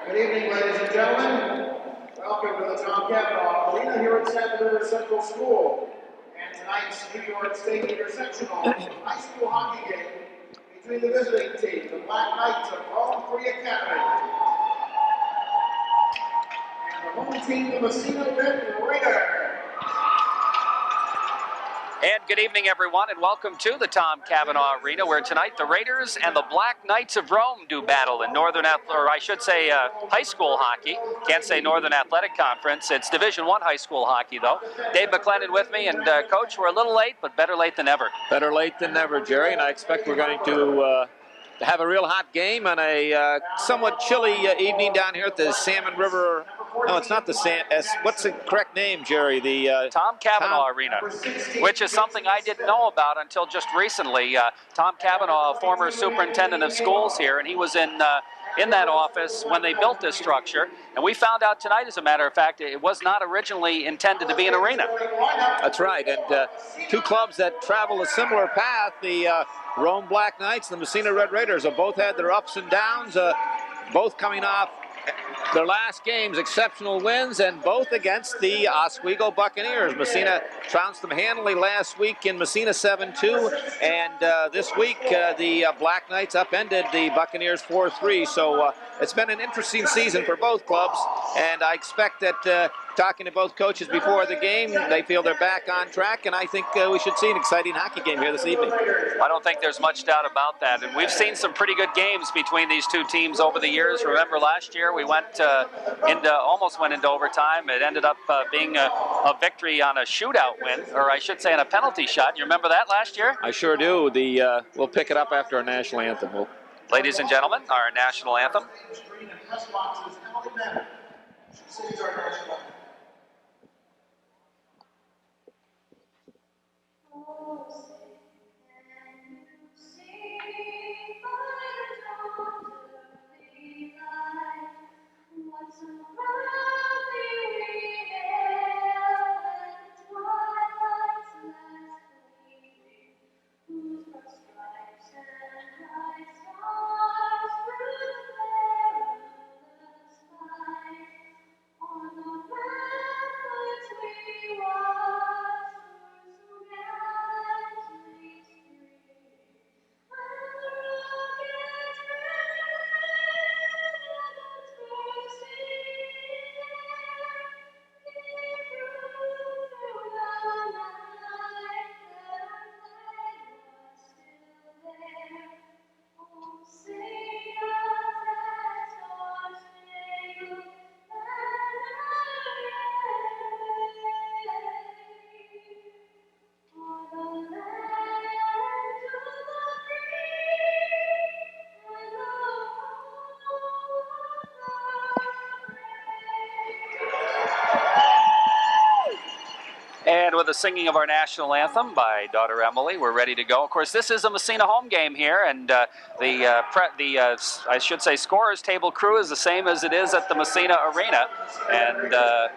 Good evening, ladies and gentlemen. Welcome to the Tom Cavanaugh Arena here at Santa River Central School. And tonight's New York State Intersectional High School hockey game between the visiting team, the Black Knights of Rome Free Academy, and the home team, the Massena Raiders. And good evening, everyone, and welcome to the Tom Cavanaugh Arena, where tonight the Raiders and the Black Knights of Rome do battle in high school hockey. Can't say Northern Athletic Conference. It's Division I high school hockey, though. Dave McClendon with me, and Coach, we're a little late, but better late than never. Better late than never, Jerry, and I expect we're going to have a real hot game on a somewhat chilly evening down here at the Salmon River. No, it's not the what's the correct name, Jerry? The Tom Cavanaugh Arena, which is something I didn't know about until just recently. Tom Cavanaugh, a former superintendent of schools here, and he was in that office when they built this structure. And we found out tonight, as a matter of fact, it was not originally intended to be an arena. That's right, and two clubs that travel a similar path, the Rome Black Knights and the Massena Red Raiders, have both had their ups and downs, both coming off their last games, exceptional wins, and both against the Oswego Buccaneers. Massena trounced them handily last week in Massena 7-2, and this week the Black Knights upended the Buccaneers 4-3. So it's been an interesting season for both clubs, and I expect that talking to both coaches before the game, they feel they're back on track, and I think we should see an exciting hockey game here this evening. I don't think there's much doubt about that, and we've seen some pretty good games between these two teams over the years. Remember last year we almost went into overtime. It ended up being a victory on a shootout win, or I should say on a penalty shot. You remember that last year? I sure do. We'll pick it up after our national anthem. Ladies and gentlemen, our national anthem. And with the singing of our national anthem by daughter Emily, we're ready to go. Of course, this is a Massena home game here, and I should say scorers table crew is the same as it is at the Massena Arena, and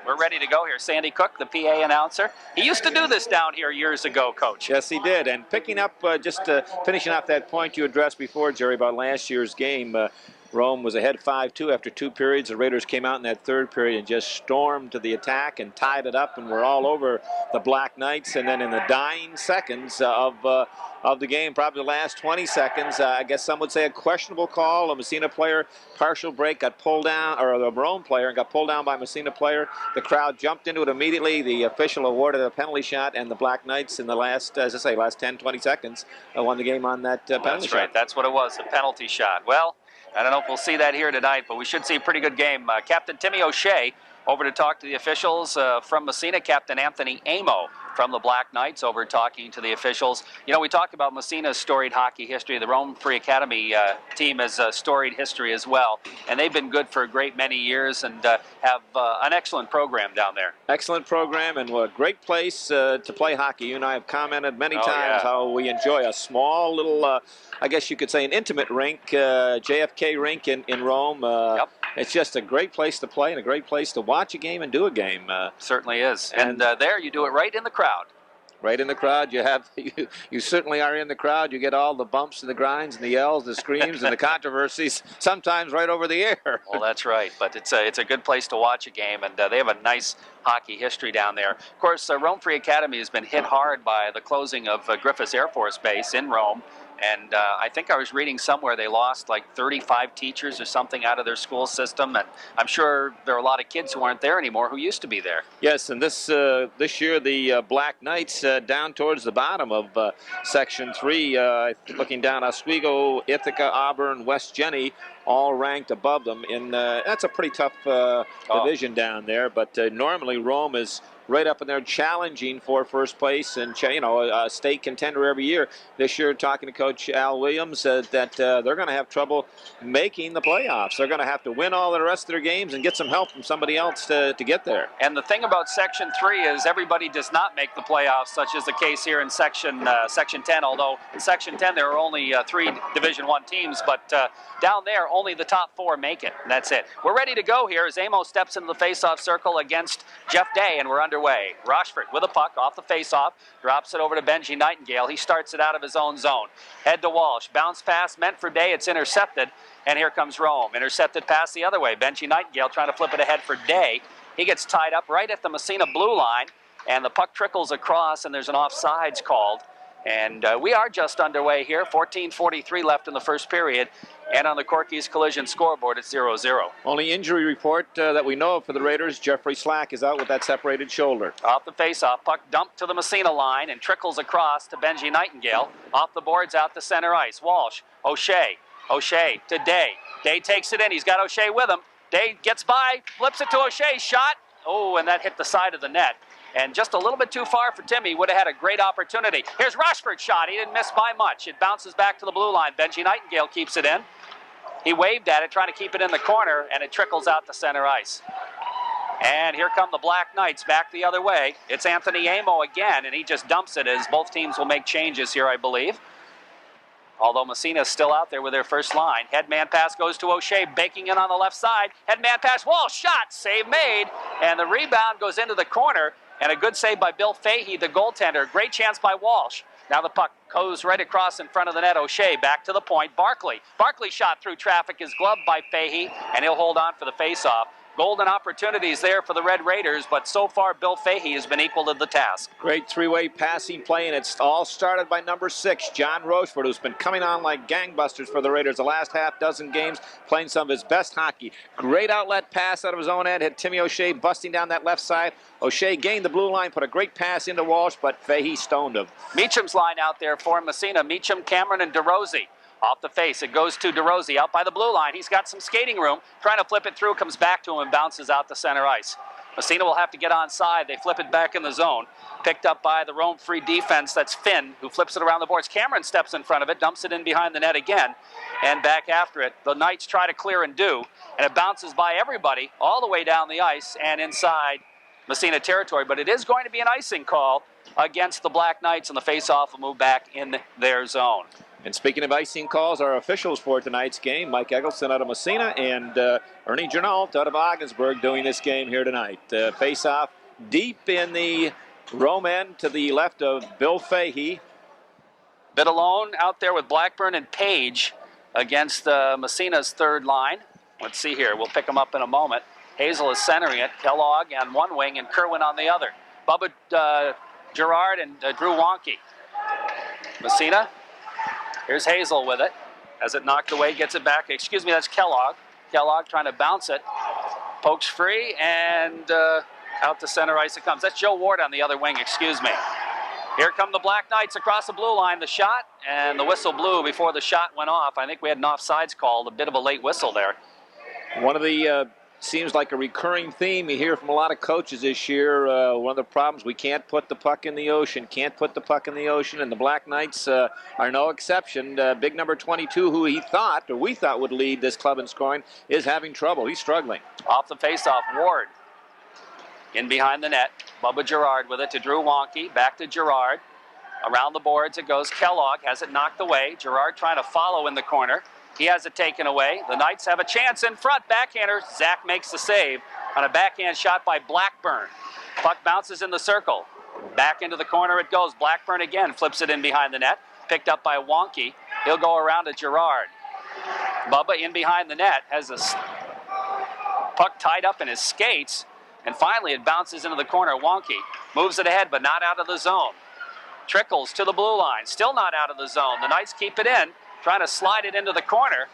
we're ready to go here. Sandy Cook, the PA announcer, he used to do this down here years ago, Coach. Yes, he did. And picking up, finishing off that point you addressed before, Jerry, about last year's game. Rome was ahead 5-2 after 2 periods. The Raiders came out in that 3rd period and just stormed to the attack and tied it up, and were all over the Black Knights. And then in the dying seconds of the game, probably the last 20 seconds, I guess some would say a questionable call. A Massena player, partial break, got pulled down, or the Rome player got pulled down by a Massena player. The crowd jumped into it immediately. The official awarded a penalty shot, and the Black Knights in the last 10, 20 seconds won the game on that penalty shot. That's right. That's what it was, a penalty shot. Well, I don't know if we'll see that here tonight, but we should see a pretty good game. Captain Timmy O'Shea over to talk to the officials from Massena. Captain Anthony Amo from the Black Knights over talking to the officials. You know, we talked about Massena's storied hockey history. The Rome Free Academy team has a storied history as well, and they've been good for a great many years and have an excellent program down there. Excellent program, and what a great place to play hockey. You and I have commented many times how we enjoy a small little, I guess you could say an intimate rink, JFK rink in Rome. Yep. It's just a great place to play and a great place to watch a game and do a game. Certainly is. And there you do it right in the crowd. Right in the crowd, you have you certainly are in the crowd. You get all the bumps and the grinds and the yells, the screams and the controversies. Sometimes right over the air. Well, that's right, but it's a good place to watch a game, and they have a nice hockey history down there. Of course, Rome Free Academy has been hit hard by the closing of Griffiths Air Force Base in Rome. And I think I was reading somewhere they lost like 35 teachers or something out of their school system. And I'm sure there are a lot of kids who aren't there anymore who used to be there. Yes, and this year the Black Knights down towards the bottom of Section 3, looking down Oswego, Ithaca, Auburn, West Jenny, all ranked above them. And that's a pretty tough division down there. But normally Rome is right up in there challenging for first place and, a state contender every year. This year, talking to Coach Al Williams, that they're going to have trouble making the playoffs. They're going to have to win all the rest of their games and get some help from somebody else to get there. And the thing about Section 3 is everybody does not make the playoffs, such as the case here in Section 10, although in Section 10 there are only 3 Division I teams, but down there only the top 4 make it. That's it. We're ready to go here as Amo steps into the face-off circle against Jeff Day, and we're underway. Rochford with a puck off the face-off, drops it over to Benji Nightingale. He starts it out of his own zone. Head to Walsh, bounce pass meant for Day. It's intercepted, and here comes Rome. Intercepted pass the other way. Benji Nightingale trying to flip it ahead for Day. He gets tied up right at the Massena blue line, and the puck trickles across, and there's an offsides called. And we are just underway here. 14:43 left in the first period. And on the Corky's Collision scoreboard, it's 0-0. Only injury report that we know of for the Raiders, Jeffrey Slack is out with that separated shoulder. Off the face-off, puck dumped to the Massena line and trickles across to Benji Nightingale. Off the boards, out to center ice. Walsh, O'Shea to Day. Day takes it in. He's got O'Shea with him. Day gets by, flips it to O'Shea. Shot. Oh, and that hit the side of the net. And just a little bit too far for Timmy. Would have had a great opportunity. Here's Rochford's shot. He didn't miss by much. It bounces back to the blue line. Benji Nightingale keeps it in. He waved at it, trying to keep it in the corner, and it trickles out to center ice. And here come the Black Knights back the other way. It's Anthony Amo again, and he just dumps it as both teams will make changes here, I believe. Although Massena's still out there with their first line. Headman pass goes to O'Shea, baking in on the left side. Headman pass, Walsh, shot, save made. And the rebound goes into the corner, and a good save by Bill Fahey, the goaltender. Great chance by Walsh. Now the puck goes right across in front of the net. O'Shea back to the point. Barkley shot through traffic, is gloved by Fahey, and he'll hold on for the faceoff. Golden opportunities there for the Red Raiders, but so far Bill Fahey has been equal to the task. Great three-way passing play, and it's all started by number 6, John Rochford, who's been coming on like gangbusters for the Raiders the last half dozen games, playing some of his best hockey. Great outlet pass out of his own end, had Timmy O'Shea busting down that left side. O'Shea gained the blue line, put a great pass into Walsh, but Fahey stoned him. Meacham's line out there for Massena. Meacham, Cameron, and DeRosie. Off the face, it goes to DeRosie out by the blue line. He's got some skating room, trying to flip it through, comes back to him and bounces out to center ice. Massena will have to get onside. They flip it back in the zone. Picked up by the Rome Free defense. That's Finn, who flips it around the boards. Cameron steps in front of it, dumps it in behind the net again, and back after it. The Knights try to clear and do, and it bounces by everybody all the way down the ice and inside Massena territory. But it is going to be an icing call against the Black Knights, and the face-off will move back in their zone. And speaking of icing calls, our officials for tonight's game, Mike Eggleston out of Massena and Ernie Jernault out of Ogdensburg doing this game here tonight. Face-off deep in the Rome end to the left of Bill Fahey. Bit alone out there with Blackburn and Page against Massena's third line. Let's see here. We'll pick them up in a moment. Hazel is centering it. Kellogg on one wing and Kerwin on the other. Bubba Gerard and Drew Wonky. Massena. Here's Hazel with it. As it knocked away, gets it back. Excuse me, that's Kellogg. Kellogg trying to bounce it. Pokes free, and out to center ice it comes. That's Joe Ward on the other wing, excuse me. Here come the Black Knights across the blue line. The shot, and the whistle blew before the shot went off. I think we had an offsides called, a bit of a late whistle there. One of the seems like a recurring theme you hear from a lot of coaches this year. One of the problems, we can't put the puck in the ocean, and the Black Knights are no exception. Big number 22, who we thought would lead this club in scoring, is having trouble. He's struggling. Off the faceoff, Ward in behind the net. Bubba Gerard with it to Drew Wonky, back to Gerard. Around the boards it goes. Kellogg has it knocked away. Gerard trying to follow in the corner. He has it taken away. The Knights have a chance in front. Backhander. Zach makes the save on a backhand shot by Blackburn. Puck bounces in the circle. Back into the corner it goes. Blackburn again flips it in behind the net. Picked up by Wonky. He'll go around to Gerard. Bubba in behind the net has a puck tied up in his skates. And finally it bounces into the corner. Wonky moves it ahead but not out of the zone. Trickles to the blue line. Still not out of the zone. The Knights keep it in. Trying to slide it into the corner.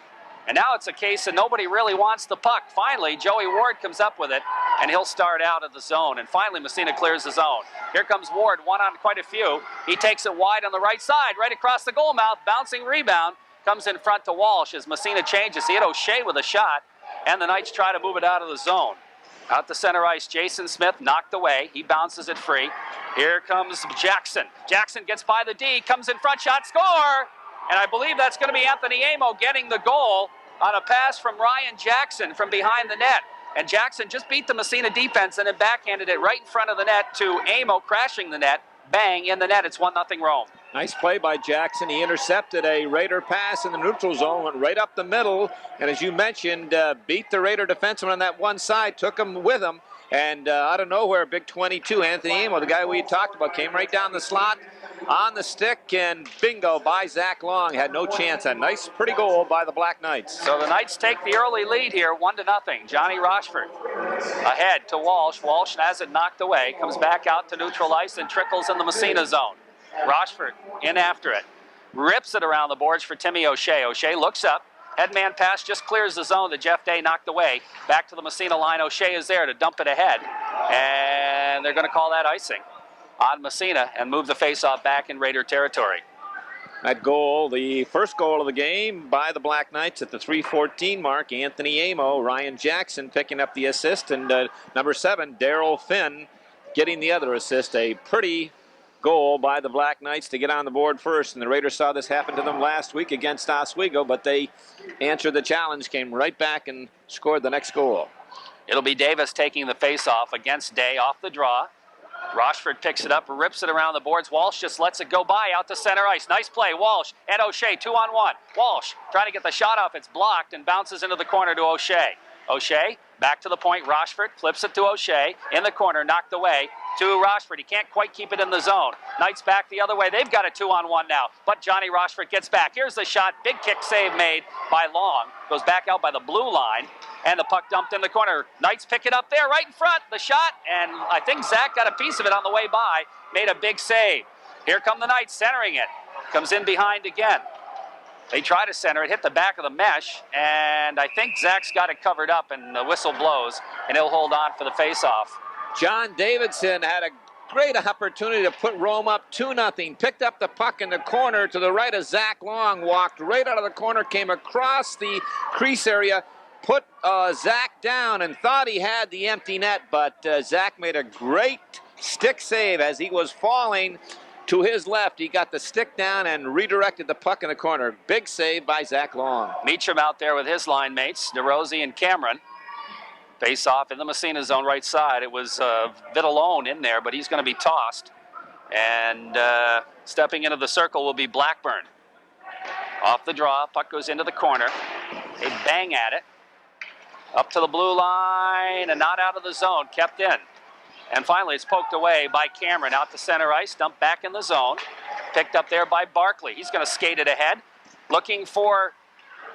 And now it's a case that nobody really wants the puck. Finally, Joey Ward comes up with it, and he'll start out of the zone. And finally, Massena clears the zone. Here comes Ward, one on quite a few. He takes it wide on the right side, right across the goal mouth. Bouncing rebound. Comes in front to Walsh as Massena changes. He had O'Shea with a shot, and the Knights try to move it out of the zone. Out to center ice, Jason Smith knocked away. He bounces it free. Here comes Jackson. Jackson gets by the D, comes in front, shot, score! And I believe that's going to be Anthony Amo getting the goal on a pass from Ryan Jackson from behind the net. And Jackson just beat the Massena defense and then backhanded it right in front of the net to Amo, crashing the net. Bang, in the net. It's 1-0 Rome. Nice play by Jackson. He intercepted a Raider pass in the neutral zone, went right up the middle, and as you mentioned, beat the Raider defenseman on that one side, took him with him, and out of nowhere, big 22, Anthony Amo, the guy we talked about, came right down the slot, on the stick, and bingo by Zach Long. Had no chance. A nice, pretty goal by the Black Knights. So the Knights take the early lead here, 1-0. Johnny Rochford ahead to Walsh. Walsh has it knocked away, comes back out to neutral ice and trickles in the Massena zone. Rochford in after it. Rips it around the boards for Timmy O'Shea. O'Shea looks up. Headman pass just clears the zone that Jeff Day knocked away. Back to the Massena line. O'Shea is there to dump it ahead. And they're going to call that icing on Massena and move the faceoff back in Raider territory. That goal, the first goal of the game by the Black Knights at the 3:14 mark. Anthony Amo, Ryan Jackson picking up the assist, and number 7, Daryl Finn, getting the other assist. A pretty goal by the Black Knights to get on the board first, and the Raiders saw this happen to them last week against Oswego, but they answered the challenge, came right back and scored the next goal. It'll be Davis taking the faceoff against Day off the draw. Rochford picks it up, rips it around the boards. Walsh just lets it go by out to center ice. Nice play. Walsh and O'Shea, 2-on-1. Walsh trying to get the shot off. It's blocked and bounces into the corner to O'Shea. O'Shea back to the point. Rochford flips it to O'Shea. In the corner, knocked away to Rochford. He can't quite keep it in the zone. Knights back the other way. They've got a 2-on-1 now. But Johnny Rochford gets back. Here's the shot. Big kick save made by Long. Goes back out by the blue line. And the puck dumped in the corner. Knights pick it up there right in front. The shot. And I think Zach got a piece of it on the way by. Made a big save. Here come the Knights centering it. Comes in behind again. They try to center it, hit the back of the mesh, and I think Zach's got it covered up, and the whistle blows, and he'll hold on for the faceoff. John Davidson had a great opportunity to put Rome up 2-0. Picked up the puck in the corner to the right of Zach Long, walked right out of the corner, came across the crease area, put Zach down, and thought he had the empty net, but Zach made a great stick save as he was falling. To his left, he got the stick down and redirected the puck in the corner. Big save by Zach Long. Meacham out there with his line mates, DeRosie and Cameron. Face off in the Massena zone right side. It was Vitalone in there, but he's going to be tossed. And stepping into the circle will be Blackburn. Off the draw, puck goes into the corner. They bang at it. Up to the blue line and not out of the zone, kept in. And finally, it's poked away by Cameron out to center ice, dumped back in the zone. Picked up there by Barkley. He's going to skate it ahead. Looking for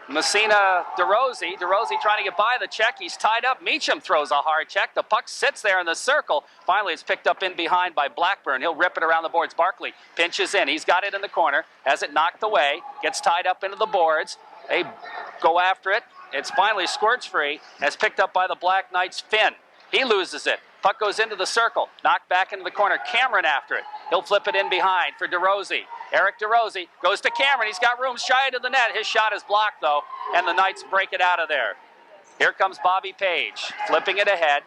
Massena DeRosie. DeRosie trying to get by the check. He's tied up. Meacham throws a hard check. The puck sits there in the circle. Finally, it's picked up in behind by Blackburn. He'll rip it around the boards. Barkley pinches in. He's got it in the corner. Has it knocked away. Gets tied up into the boards. They go after it. It's finally squirts free. And it's picked up by the Black Knights' Finn. He loses it. Puck goes into the circle. Knocked back into the corner. Cameron after it. He'll flip it in behind for DeRosie. Eric DeRosie goes to Cameron. He's got room shy to the net. His shot is blocked, though, and the Knights break it out of there. Here comes Bobby Page, flipping it ahead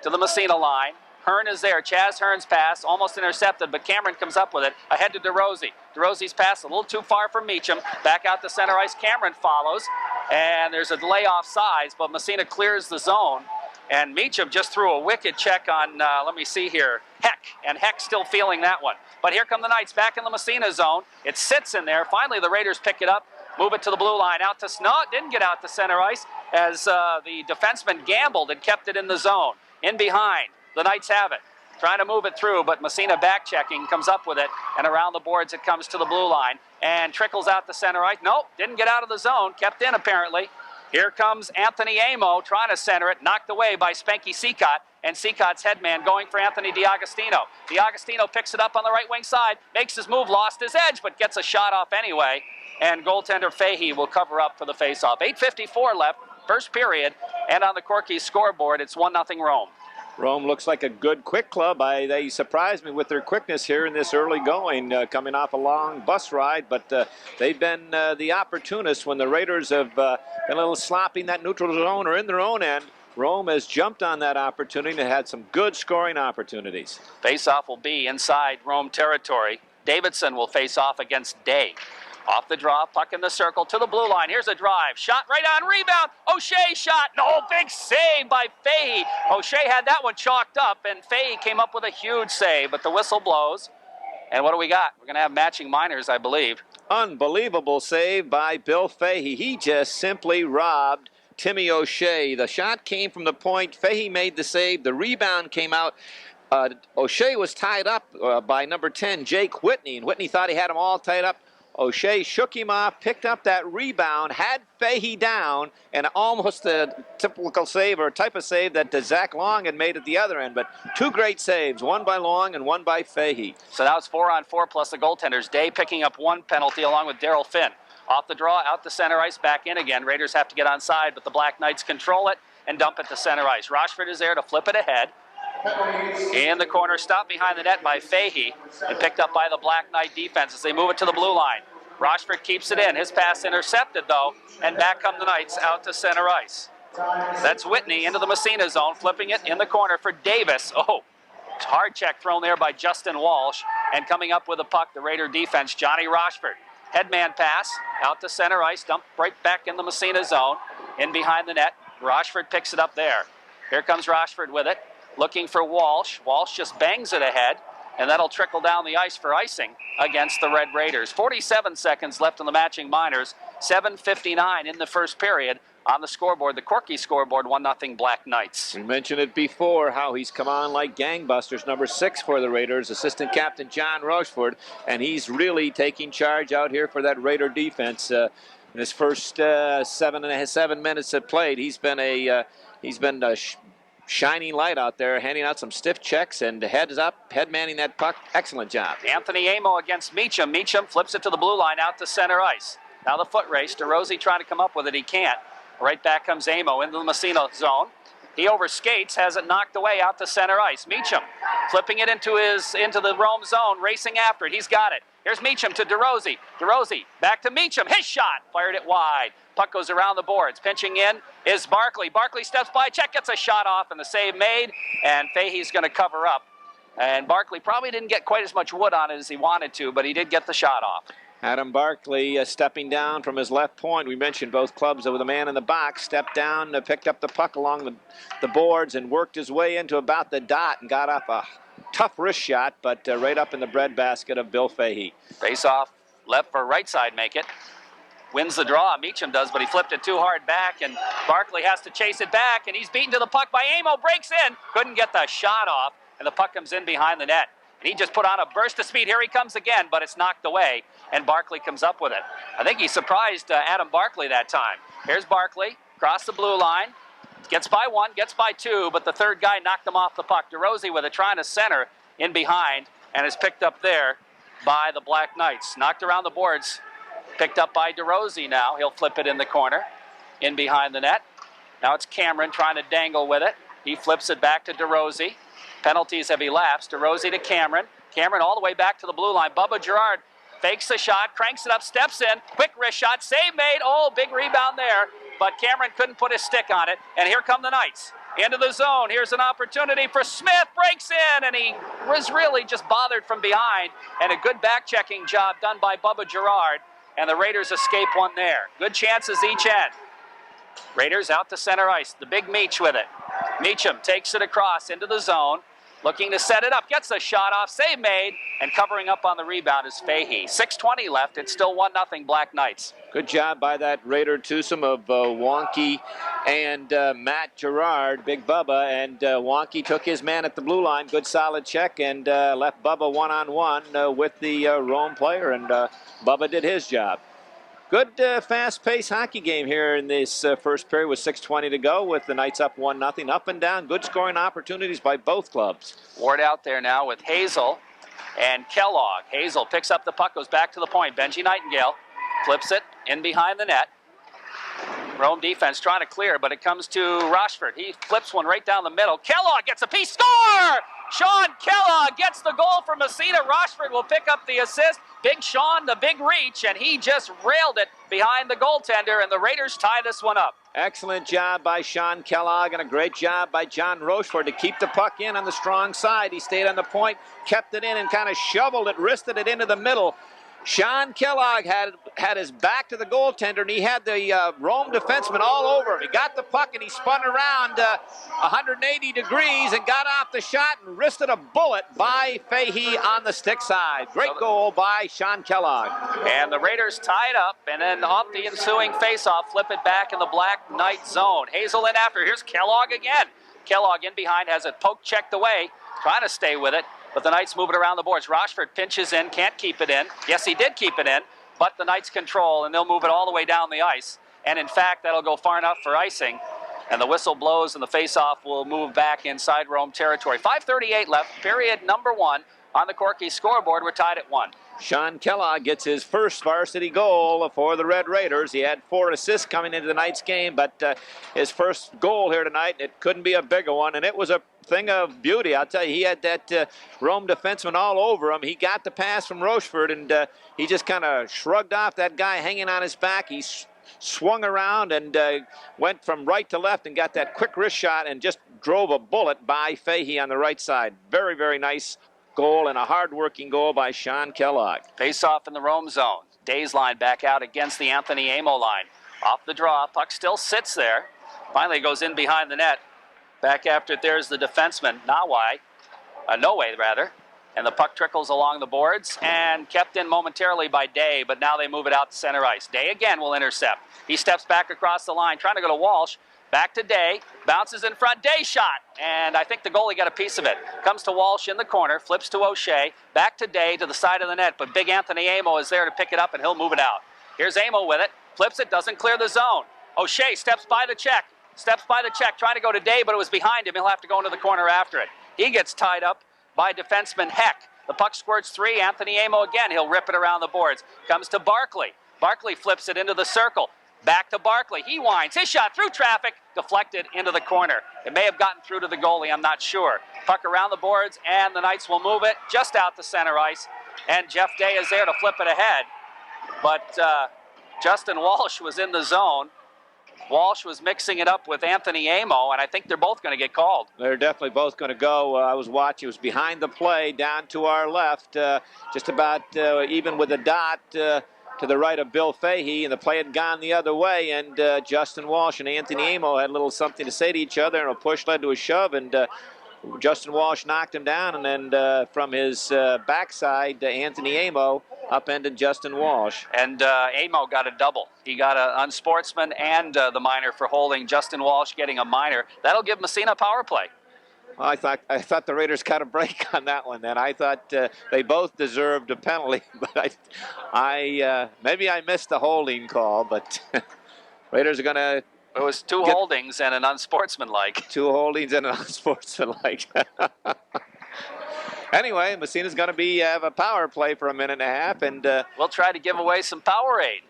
to the Massena line. Hearn is there. Chaz Hearn's pass, almost intercepted, but Cameron comes up with it. Ahead to DeRosie. DeRosie's pass a little too far from Meacham. Back out to center ice. Cameron follows, and there's a delay off sides, but Massena clears the zone. And Meacham just threw a wicked check on, let me see here, Heck. And Heck still feeling that one. But here come the Knights back in the Massena zone. It sits in there. Finally, the Raiders pick it up, move it to the blue line. Out to Snow. It didn't get out to center ice as the defenseman gambled and kept it in the zone. In behind, the Knights have it. trying to move it through, but Massena back checking, comes up with it, and around the boards it comes to the blue line, and trickles out the center right. Nope, didn't get out of the zone, kept in apparently. Here comes Anthony Amo trying to center it, knocked away by Spanky Seacott, and Seacott's headman going for Anthony D'Agostino. D'Agostino picks it up on the right wing side, makes his move, lost his edge, but gets a shot off anyway, and goaltender Fahey will cover up for the faceoff. 8:54 left, first period, and on the Corky scoreboard, it's 1-0 Rome. Rome looks like a good quick club. They surprised me with their quickness here in this early going, coming off a long bus ride, but they've been the opportunists when the Raiders have been a little sloppy in that neutral zone or in their own end. Rome has jumped on that opportunity and had some good scoring opportunities. Face-off will be inside Rome territory. Davidson will face off against Day. Off the draw, puck in the circle to the blue line. Here's a drive. Shot right on, rebound. O'Shea shot. No, big save by Fahey. O'Shea had that one chalked up, and Fahey came up with a huge save, but the whistle blows. And what do we got? We're going to have matching minors, I believe. Unbelievable save by Bill Fahey. He just simply robbed Timmy O'Shea. The shot came from the point. Fahey made the save. The rebound came out. O'Shea was tied up by number 10, Jake Whitney, and Whitney thought he had him all tied up. O'Shea shook him off, picked up that rebound, had Fahey down, and almost a typical save or type of save that Zach Long had made at the other end. But two great saves, one by Long and one by Fahey. So now it's 4-on-4 plus the goaltenders. Day picking up one penalty along with Daryl Finn. Off the draw, out to center ice, back in again. Raiders have to get onside, but the Black Knights control it and dump it to center ice. Rochford is there to flip it ahead. In the corner, stopped behind the net by Fahey and picked up by the Black Knight defense as they move it to the blue line. Rochford keeps it in. His pass intercepted, though, and back come the Knights out to center ice. That's Whitney into the Massena zone, flipping it in the corner for Davis. Oh, hard check thrown there by Justin Walsh, and coming up with the puck, the Raider defense, Johnny Rochford. Headman pass out to center ice, dumped right back in the Massena zone, in behind the net. Rochford picks it up there. Here comes Rochford with it. Looking for Walsh. Walsh just bangs it ahead, and that'll trickle down the ice for icing against the Red Raiders. 47 seconds left in the matching minors. 7:59 in the first period. On the scoreboard, the Corky scoreboard, 1-0 Black Knights. We mentioned it before, how he's come on like gangbusters. Number 6 for the Raiders, assistant captain John Rochford, and he's really taking charge out here for that Raider defense. In his first 7 minutes of played, he's been a shining light out there, handing out some stiff checks and heads up, head manning that puck. Excellent job. Anthony Amo against Meacham. Meacham flips it to the blue line out to center ice. Now the foot race. DeRosie trying to come up with it. He can't. Right back comes Amo into the Massena zone. He overskates, has it knocked away out to center ice. Meacham flipping it into the Rome zone, racing after it. He's got it. Here's Meacham to DeRosie. DeRosie back to Meacham. His shot, fired it wide. Puck goes around the boards. Pinching in is Barkley. Barkley steps by, check, gets a shot off, and the save made. And Fahey's going to cover up. And Barkley probably didn't get quite as much wood on it as he wanted to, but he did get the shot off. Adam Barkley stepping down from his left point. We mentioned both clubs with a man in the box. Stepped down, picked up the puck along the boards and worked his way into about the dot and got off a tough wrist shot, but right up in the breadbasket of Bill Fahey. Face off, left for right side, make it. Wins the draw, Meacham does, but he flipped it too hard back, and Barkley has to chase it back, and he's beaten to the puck by Amo, breaks in, couldn't get the shot off, and the puck comes in behind the net. And he just put on a burst of speed. Here he comes again, but it's knocked away, and Barkley comes up with it. I think he surprised Adam Barkley that time. Here's Barkley, across the blue line, gets by one, gets by two, but the third guy knocked him off the puck. DeRosie with it, trying to center in behind, and is picked up there by the Black Knights. Knocked around the boards, picked up by DeRosie now. He'll flip it in the corner, in behind the net. Now it's Cameron trying to dangle with it. He flips it back to DeRosie. Penalties have elapsed. DeRosie to Cameron. Cameron all the way back to the blue line. Bubba Girard fakes the shot, cranks it up, steps in. Quick wrist shot, save made. Oh, big rebound there. But Cameron couldn't put his stick on it. And here come the Knights. Into the zone. Here's an opportunity for Smith. Breaks in, and he was really just bothered from behind. And a good back-checking job done by Bubba Girard. And the Raiders escape one there. Good chances each end. Raiders out to center ice. The big Meach with it. Meacham takes it across into the zone. looking to set it up, gets the shot off, save made, and covering up on the rebound is Fahey. 6:20 left, it's still 1-0 Black Knights. Good job by that Raider twosome of Wonky and Matt Gerard, Big Bubba, and Wonky took his man at the blue line, good solid check, and left Bubba one-on-one with the Rome player, and Bubba did his job. Good fast-paced hockey game here in this first period with 6:20 to go with the Knights up 1-0, up and down. Good scoring opportunities by both clubs. Ward out there now with Hazel and Kellogg. Hazel picks up the puck, goes back to the point. Benji Nightingale flips it in behind the net. Rome defense trying to clear, but it comes to Rochford. He flips one right down the middle. Kellogg gets a piece. Score! Sean Kellogg gets the goal for Massena. Rochford will pick up the assist. Big Sean, the big reach, and he just railed it behind the goaltender, and the Raiders tie this one up. Excellent job by Sean Kellogg, and a great job by John Rochefort to keep the puck in on the strong side. He stayed on the point, kept it in, and kind of shoveled it, wristed it into the middle. Sean Kellogg had his back to the goaltender, and he had the Rome defenseman all over him. He got the puck, and he spun around 180 degrees and got off the shot and wristed a bullet by Fahey on the stick side. Great goal by Sean Kellogg. And the Raiders tied up, and then off the ensuing faceoff, flip it back in the Black Knight zone. Hazel in after. Here's Kellogg again. Kellogg in behind, has it poke checked away, trying to stay with it. But the Knights move it around the boards. Rochford pinches in, can't keep it in. Yes, he did keep it in, but the Knights control, and they'll move it all the way down the ice. And in fact, that'll go far enough for icing. And the whistle blows, and the faceoff will move back inside Rome territory. 5:38 left, period number 1 on the Corky scoreboard. We're tied at 1. Sean Kellogg gets his first varsity goal for the Red Raiders. He had 4 assists coming into tonight's game, but his first goal here tonight, it couldn't be a bigger one, and it was a thing of beauty. I'll tell you, he had that Rome defenseman all over him. He got the pass from Rochefort, and he just kind of shrugged off that guy hanging on his back. He swung around and went from right to left and got that quick wrist shot and just drove a bullet by Fahey on the right side. Very, very nice goal and a hard-working goal by Sean Kellogg. Face-off in the Rome zone. Day's line back out against the Anthony Amo line. Off the draw, puck still sits there. Finally goes in behind the net. Back after it, there's the defenseman, Noe rather. And the puck trickles along the boards and kept in momentarily by Day, but now they move it out to center ice. Day again will intercept. He steps back across the line, trying to go to Walsh. Back to Day, bounces in front, Day shot, and I think the goalie got a piece of it. Comes to Walsh in the corner, flips to O'Shea, back to Day to the side of the net, but big Anthony Amo is there to pick it up, and he'll move it out. Here's Amo with it, flips it, doesn't clear the zone. O'Shea steps by the check, trying to go to Day, but it was behind him. He'll have to go into the corner after it. He gets tied up by defenseman Heck. The puck squirts 3, Anthony Amo again, he'll rip it around the boards. Comes to Barkley. Barkley flips it into the circle. Back to Barkley. He winds. His shot through traffic, deflected into the corner. It may have gotten through to the goalie, I'm not sure. Puck around the boards, and the Knights will move it just out to center ice. And Jeff Day is there to flip it ahead. But Justin Walsh was in the zone. Walsh was mixing it up with Anthony Amo, and I think they're both going to get called. They're definitely both going to go. I was watching. It was behind the play, down to our left, just about even with a dot to the right of Bill Fahey, and the play had gone the other way, and Justin Walsh and Anthony Amo had a little something to say to each other, and a push led to a shove, and Justin Walsh knocked him down, and then from his backside, Anthony Amo upended Justin Walsh. And Amo got a double. He got an unsportsman and the minor for holding. Justin Walsh getting a minor. That'll give Massena power play. Well, I thought the Raiders got a break on that one. Then I thought they both deserved a penalty, but I maybe I missed the holding call. But Raiders are going to. It was 2 holdings and an unsportsmanlike. 2 holdings and an unsportsmanlike. Anyway, Massena's going to have a power play for a minute and a half, and we'll try to give away some Powerade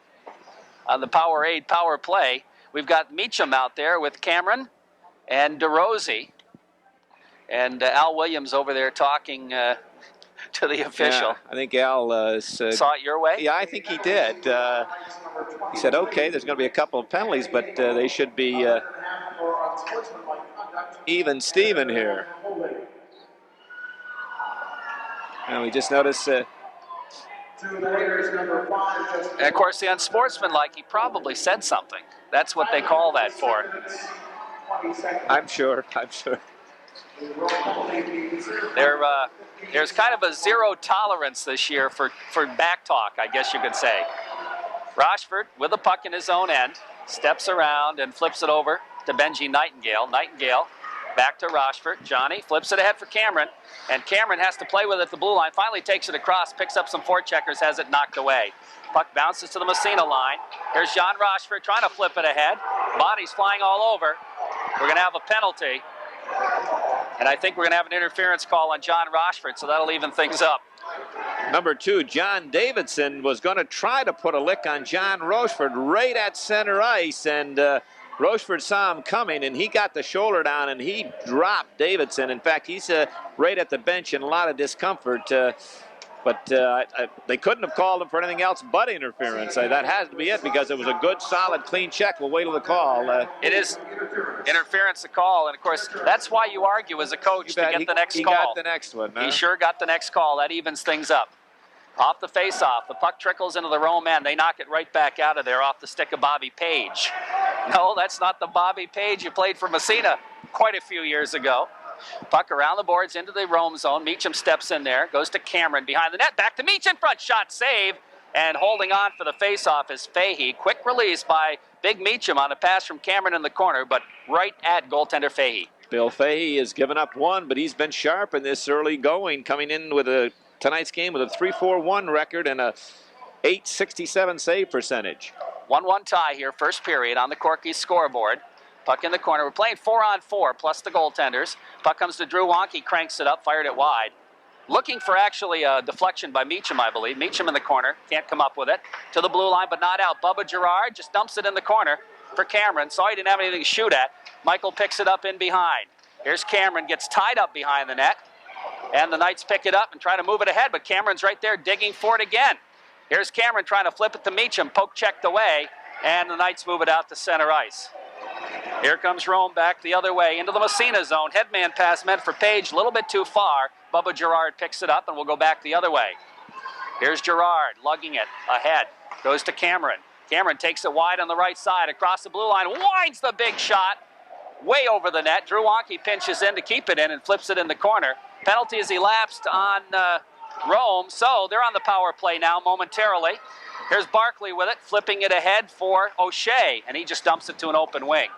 on the Powerade power play. We've got Meacham out there with Cameron and DeRosie. And Al Williams over there talking to the official. Yeah, I think Al saw it your way? Yeah, I think he did. He said, okay, there's going to be a couple of penalties, but they should be even Steven here. And we just noticed... and of course, the unsportsmanlike, he probably said something. That's what they call that for. I'm sure. There's kind of a zero tolerance this year for back talk, I guess you could say. Rochford with the puck in his own end, steps around and flips it over to Benji Nightingale. Nightingale back to Rochford. Johnny flips it ahead for Cameron, and Cameron has to play with it at the blue line. Finally takes it across, picks up some forecheckers, has it knocked away. Puck bounces to the Massena line. Here's John Rochford trying to flip it ahead. Bodies flying all over. We're going to have a penalty, and I think we're going to have an interference call on John Rochford, so that'll even things up. Number 2, John Davidson, was going to try to put a lick on John Rochford right at center ice, and Rochford saw him coming, and he got the shoulder down, and he dropped Davidson. In fact, he's right at the bench in a lot of discomfort. But they couldn't have called him for anything else but interference. That has to be it, because it was a good, solid, clean check. We'll wait till the call. It is interference to call, and of course, that's why you argue as a coach to get the next call. He got the next one. Huh? He sure got the next call. That evens things up. Off the face-off, the puck trickles into the Rome end. They knock it right back out of there off the stick of Bobby Page. No, that's not the Bobby Page who played for Massena quite a few years ago. Puck around the boards into the Rome zone. Meacham steps in there, goes to Cameron behind the net, back to Meach in front, shot save, and holding on for the face-off is Fahey. Quick release by Big Meacham on a pass from Cameron in the corner, but right at goaltender Fahey. Bill Fahey has given up one, but he's been sharp in this early going, coming in with tonight's game with a 3-4-1 record and a .867 save percentage. 1-1 tie here, first period on the Corky scoreboard. Puck in the corner. We're playing 4-on-4 plus the goaltenders. Puck comes to Drew Wonky, cranks it up, fired it wide. Looking for actually a deflection by Meacham, I believe. Meacham in the corner, can't come up with it. To the blue line, but not out. Bubba Gerard just dumps it in the corner for Cameron. Saw he didn't have anything to shoot at. Michael picks it up in behind. Here's Cameron, gets tied up behind the net. And the Knights pick it up and try to move it ahead, but Cameron's right there digging for it again. Here's Cameron trying to flip it to Meacham, poke checked away, and the Knights move it out to center ice. Here comes Rome back the other way into the Massena zone. Headman pass meant for Page, a little bit too far. Bubba Gerard picks it up, and we'll go back the other way. Here's Gerard lugging it ahead, goes to Cameron. Cameron takes it wide on the right side, across the blue line, winds the big shot, way over the net. Drew Wonky pinches in to keep it in and flips it in the corner. Penalty is elapsed on Rome, so they're on the power play now momentarily. Here's Barkley with it, flipping it ahead for O'Shea, and he just dumps it to an open wing.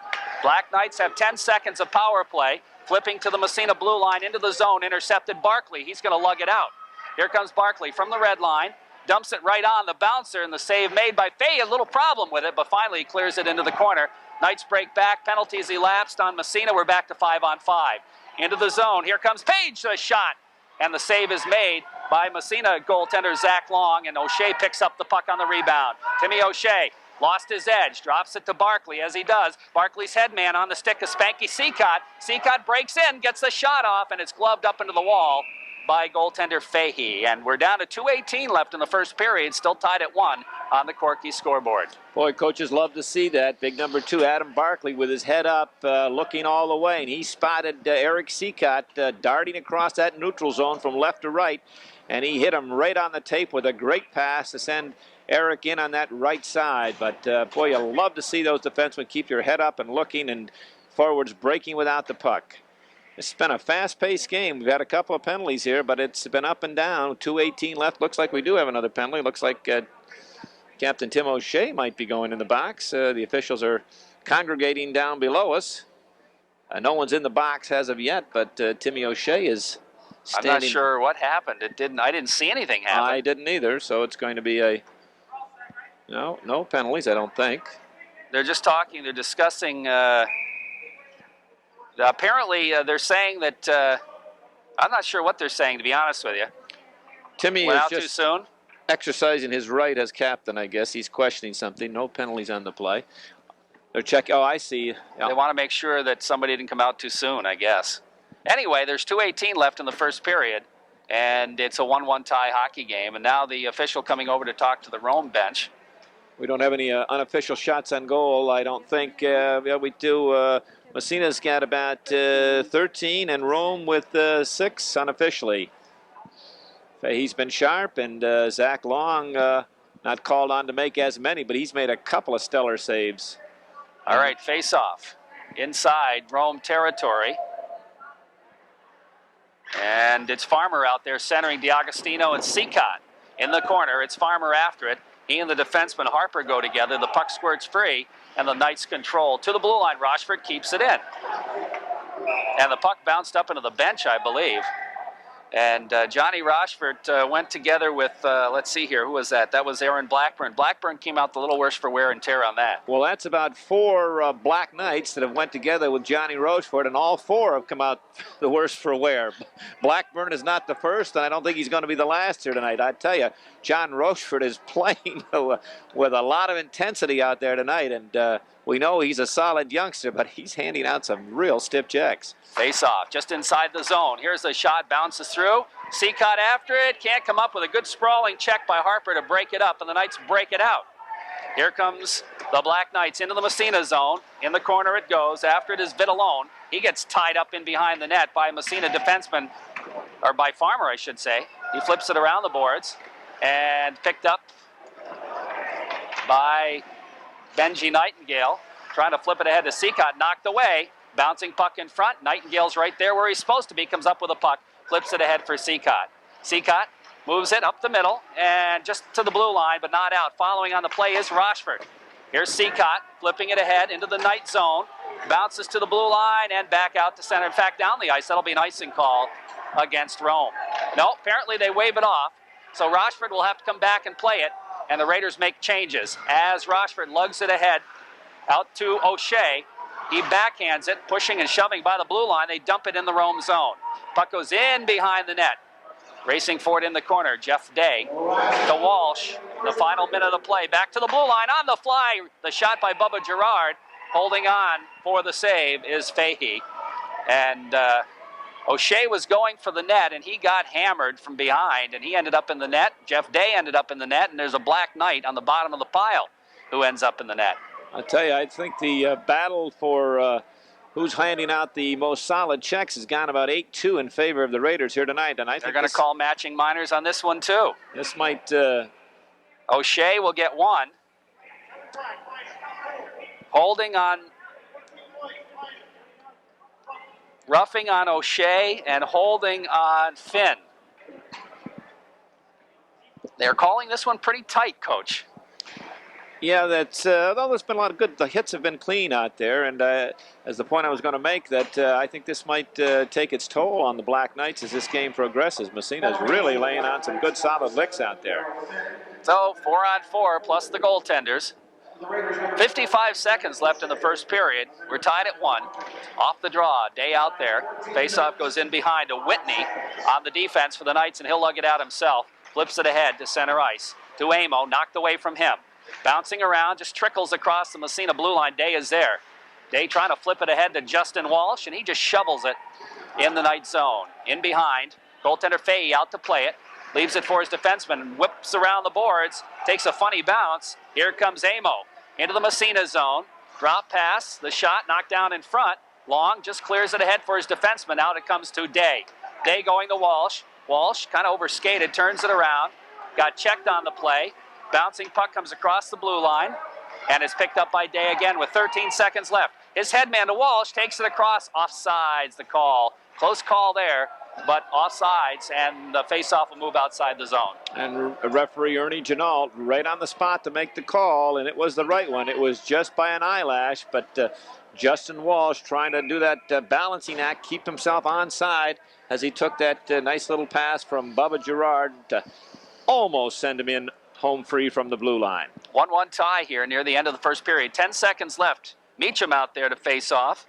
Black Knights have 10 seconds of power play, flipping to the Massena blue line into the zone, intercepted Barkley. He's going to lug it out. Here comes Barkley from the red line, dumps it right on the bouncer, and the save made by Fahey. A little problem with it, but finally he clears it into the corner. Knights break back, penalties elapsed on Massena. We're back to 5-on-5. Into the zone, here comes Page, the shot, and the save is made by Massena goaltender Zach Long, and O'Shea picks up the puck on the rebound. Timmy O'Shea lost his edge, drops it to Barkley as he does. Barkley's headman on the stick of Spanky Seacott. Seacott breaks in, gets the shot off, and it's gloved up into the wall by goaltender Fahey. And we're down to 2:18 left in the first period, still tied at 1 on the Corky scoreboard. Boy, coaches love to see that. Big number 2, Adam Barkley, with his head up, looking all the way. And he spotted Eric Seacott darting across that neutral zone from left to right. And he hit him right on the tape with a great pass to send Eric in on that right side. But, boy, you love to see those defensemen keep your head up and looking, and forwards breaking without the puck. It's been a fast-paced game. We've had a couple of penalties here, but it's been up and down. 2:18 left. Looks like we do have another penalty. Looks like Captain Tim O'Shea might be going in the box. The officials are congregating down below us. No one's in the box as of yet, but Timmy O'Shea is standing. I'm not sure what happened. I didn't see anything happen. I didn't either, so it's going to be no penalties, I don't think. They're just talking. They're discussing. Apparently, they're saying that. I'm not sure what they're saying, to be honest with you. Timmy went is out just too soon. Exercising his right as captain, I guess. He's questioning something. No penalties on the play. They're checking. Oh, I see. Yeah. They want to make sure that somebody didn't come out too soon, I guess. Anyway, there's 2:18 left in the first period, and it's a 1-1 tie hockey game. And now the official coming over to talk to the Rome bench. We don't have any unofficial shots on goal, I don't think. Yeah, we do. Massena's got about 13, and Rome with 6 unofficially. He's been sharp, and Zach Long not called on to make as many, but he's made a couple of stellar saves. All right, face-off inside Rome territory. And it's Farmer out there centering DiAgostino and Seacott. In the corner, it's Farmer after it. He and the defenseman Harper go together. The puck squirts free, and the Knights control. To the blue line, Rochford keeps it in. And the puck bounced up into the bench, I believe. And Johnny Rochford went together with, let's see here, who was that? That was Aaron Blackburn. Blackburn came out the little worse for wear and tear on that. Well, that's about 4 Black Knights that have went together with Johnny Rochford, and all 4 have come out the worst for wear. Blackburn is not the first, and I don't think he's going to be the last here tonight. I tell you, John Rochford is playing with a lot of intensity out there tonight, and we know he's a solid youngster, but he's handing out some real stiff checks. Face off, just inside the zone. Here's the shot, bounces through. Seacott after it, can't come up with a good sprawling check by Harper to break it up, and the Knights break it out. Here comes the Black Knights into the Massena zone. In the corner it goes. After it is Vitalone. He gets tied up in behind the net by Massena defenseman, or by Farmer, I should say. He flips it around the boards and picked up by Benji Nightingale. Trying to flip it ahead to Seacott, knocked away. Bouncing puck in front. Nightingale's right there where he's supposed to be. Comes up with a puck. Flips it ahead for Seacott. Seacott moves it up the middle and just to the blue line, but not out. Following on the play is Rochford. Here's Seacott flipping it ahead into the Knight zone. Bounces to the blue line and back out to center. In fact, down the ice. That'll be an icing call against Rome. No, apparently they wave it off. So Rochford will have to come back and play it. And the Raiders make changes as Rochford lugs it ahead out to O'Shea. He backhands it, pushing and shoving by the blue line. They dump it in the Rome zone. Puck goes in behind the net. Racing for it in the corner, Jeff Day to Walsh. The final minute of play. Back to the blue line on the fly. The shot by Bubba Gerard. Holding on for the save is Fahey. And O'Shea was going for the net, and he got hammered from behind, and he ended up in the net. Jeff Day ended up in the net, and there's a Black Knight on the bottom of the pile who ends up in the net. I'll tell you, I think the battle for who's handing out the most solid checks has gone about 8-2 in favor of the Raiders here tonight. And I think they're going to call matching minors on this one, too. This might... O'Shea will get one. Holding on... Roughing on O'Shea and holding on Finn. They're calling this one pretty tight, Coach. Yeah, that's although there's been a lot of good. The hits have been clean out there, and as the point I was going to make, that I think this might take its toll on the Black Knights as this game progresses. Massena's really laying on some good, solid licks out there. So 4-on-4 plus the goaltenders. 55 seconds left in the first period. We're tied at 1. Off the draw, Day out there. Faceoff goes in behind to Whitney on the defense for the Knights, and he'll lug it out himself. Flips it ahead to center ice. To Amo, knocked away from him. Bouncing around, just trickles across the Massena blue line. Day is there. Day trying to flip it ahead to Justin Walsh, and he just shovels it in the Knight zone. In behind, goaltender Fahey out to play it. Leaves it for his defenseman and whips around the boards. Takes a funny bounce. Here comes Amo into the Massena zone. Drop pass, the shot knocked down in front. Long just clears it ahead for his defenseman. Out it comes to Day. Day going to Walsh. Walsh kind of overskated, turns it around. Got checked on the play. Bouncing puck comes across the blue line and is picked up by Day again with 13 seconds left. His headman to Walsh takes it across. Offsides the call. Close call there, but offsides, and the faceoff will move outside the zone. And referee Ernie Ginault right on the spot to make the call, and it was the right one. It was just by an eyelash, but Justin Walsh trying to do that balancing act, keep himself onside as he took that nice little pass from Bubba Gerard to almost send him in home free from the blue line. 1-1 tie here near the end of the first period. 10 seconds left. Meacham out there to face off.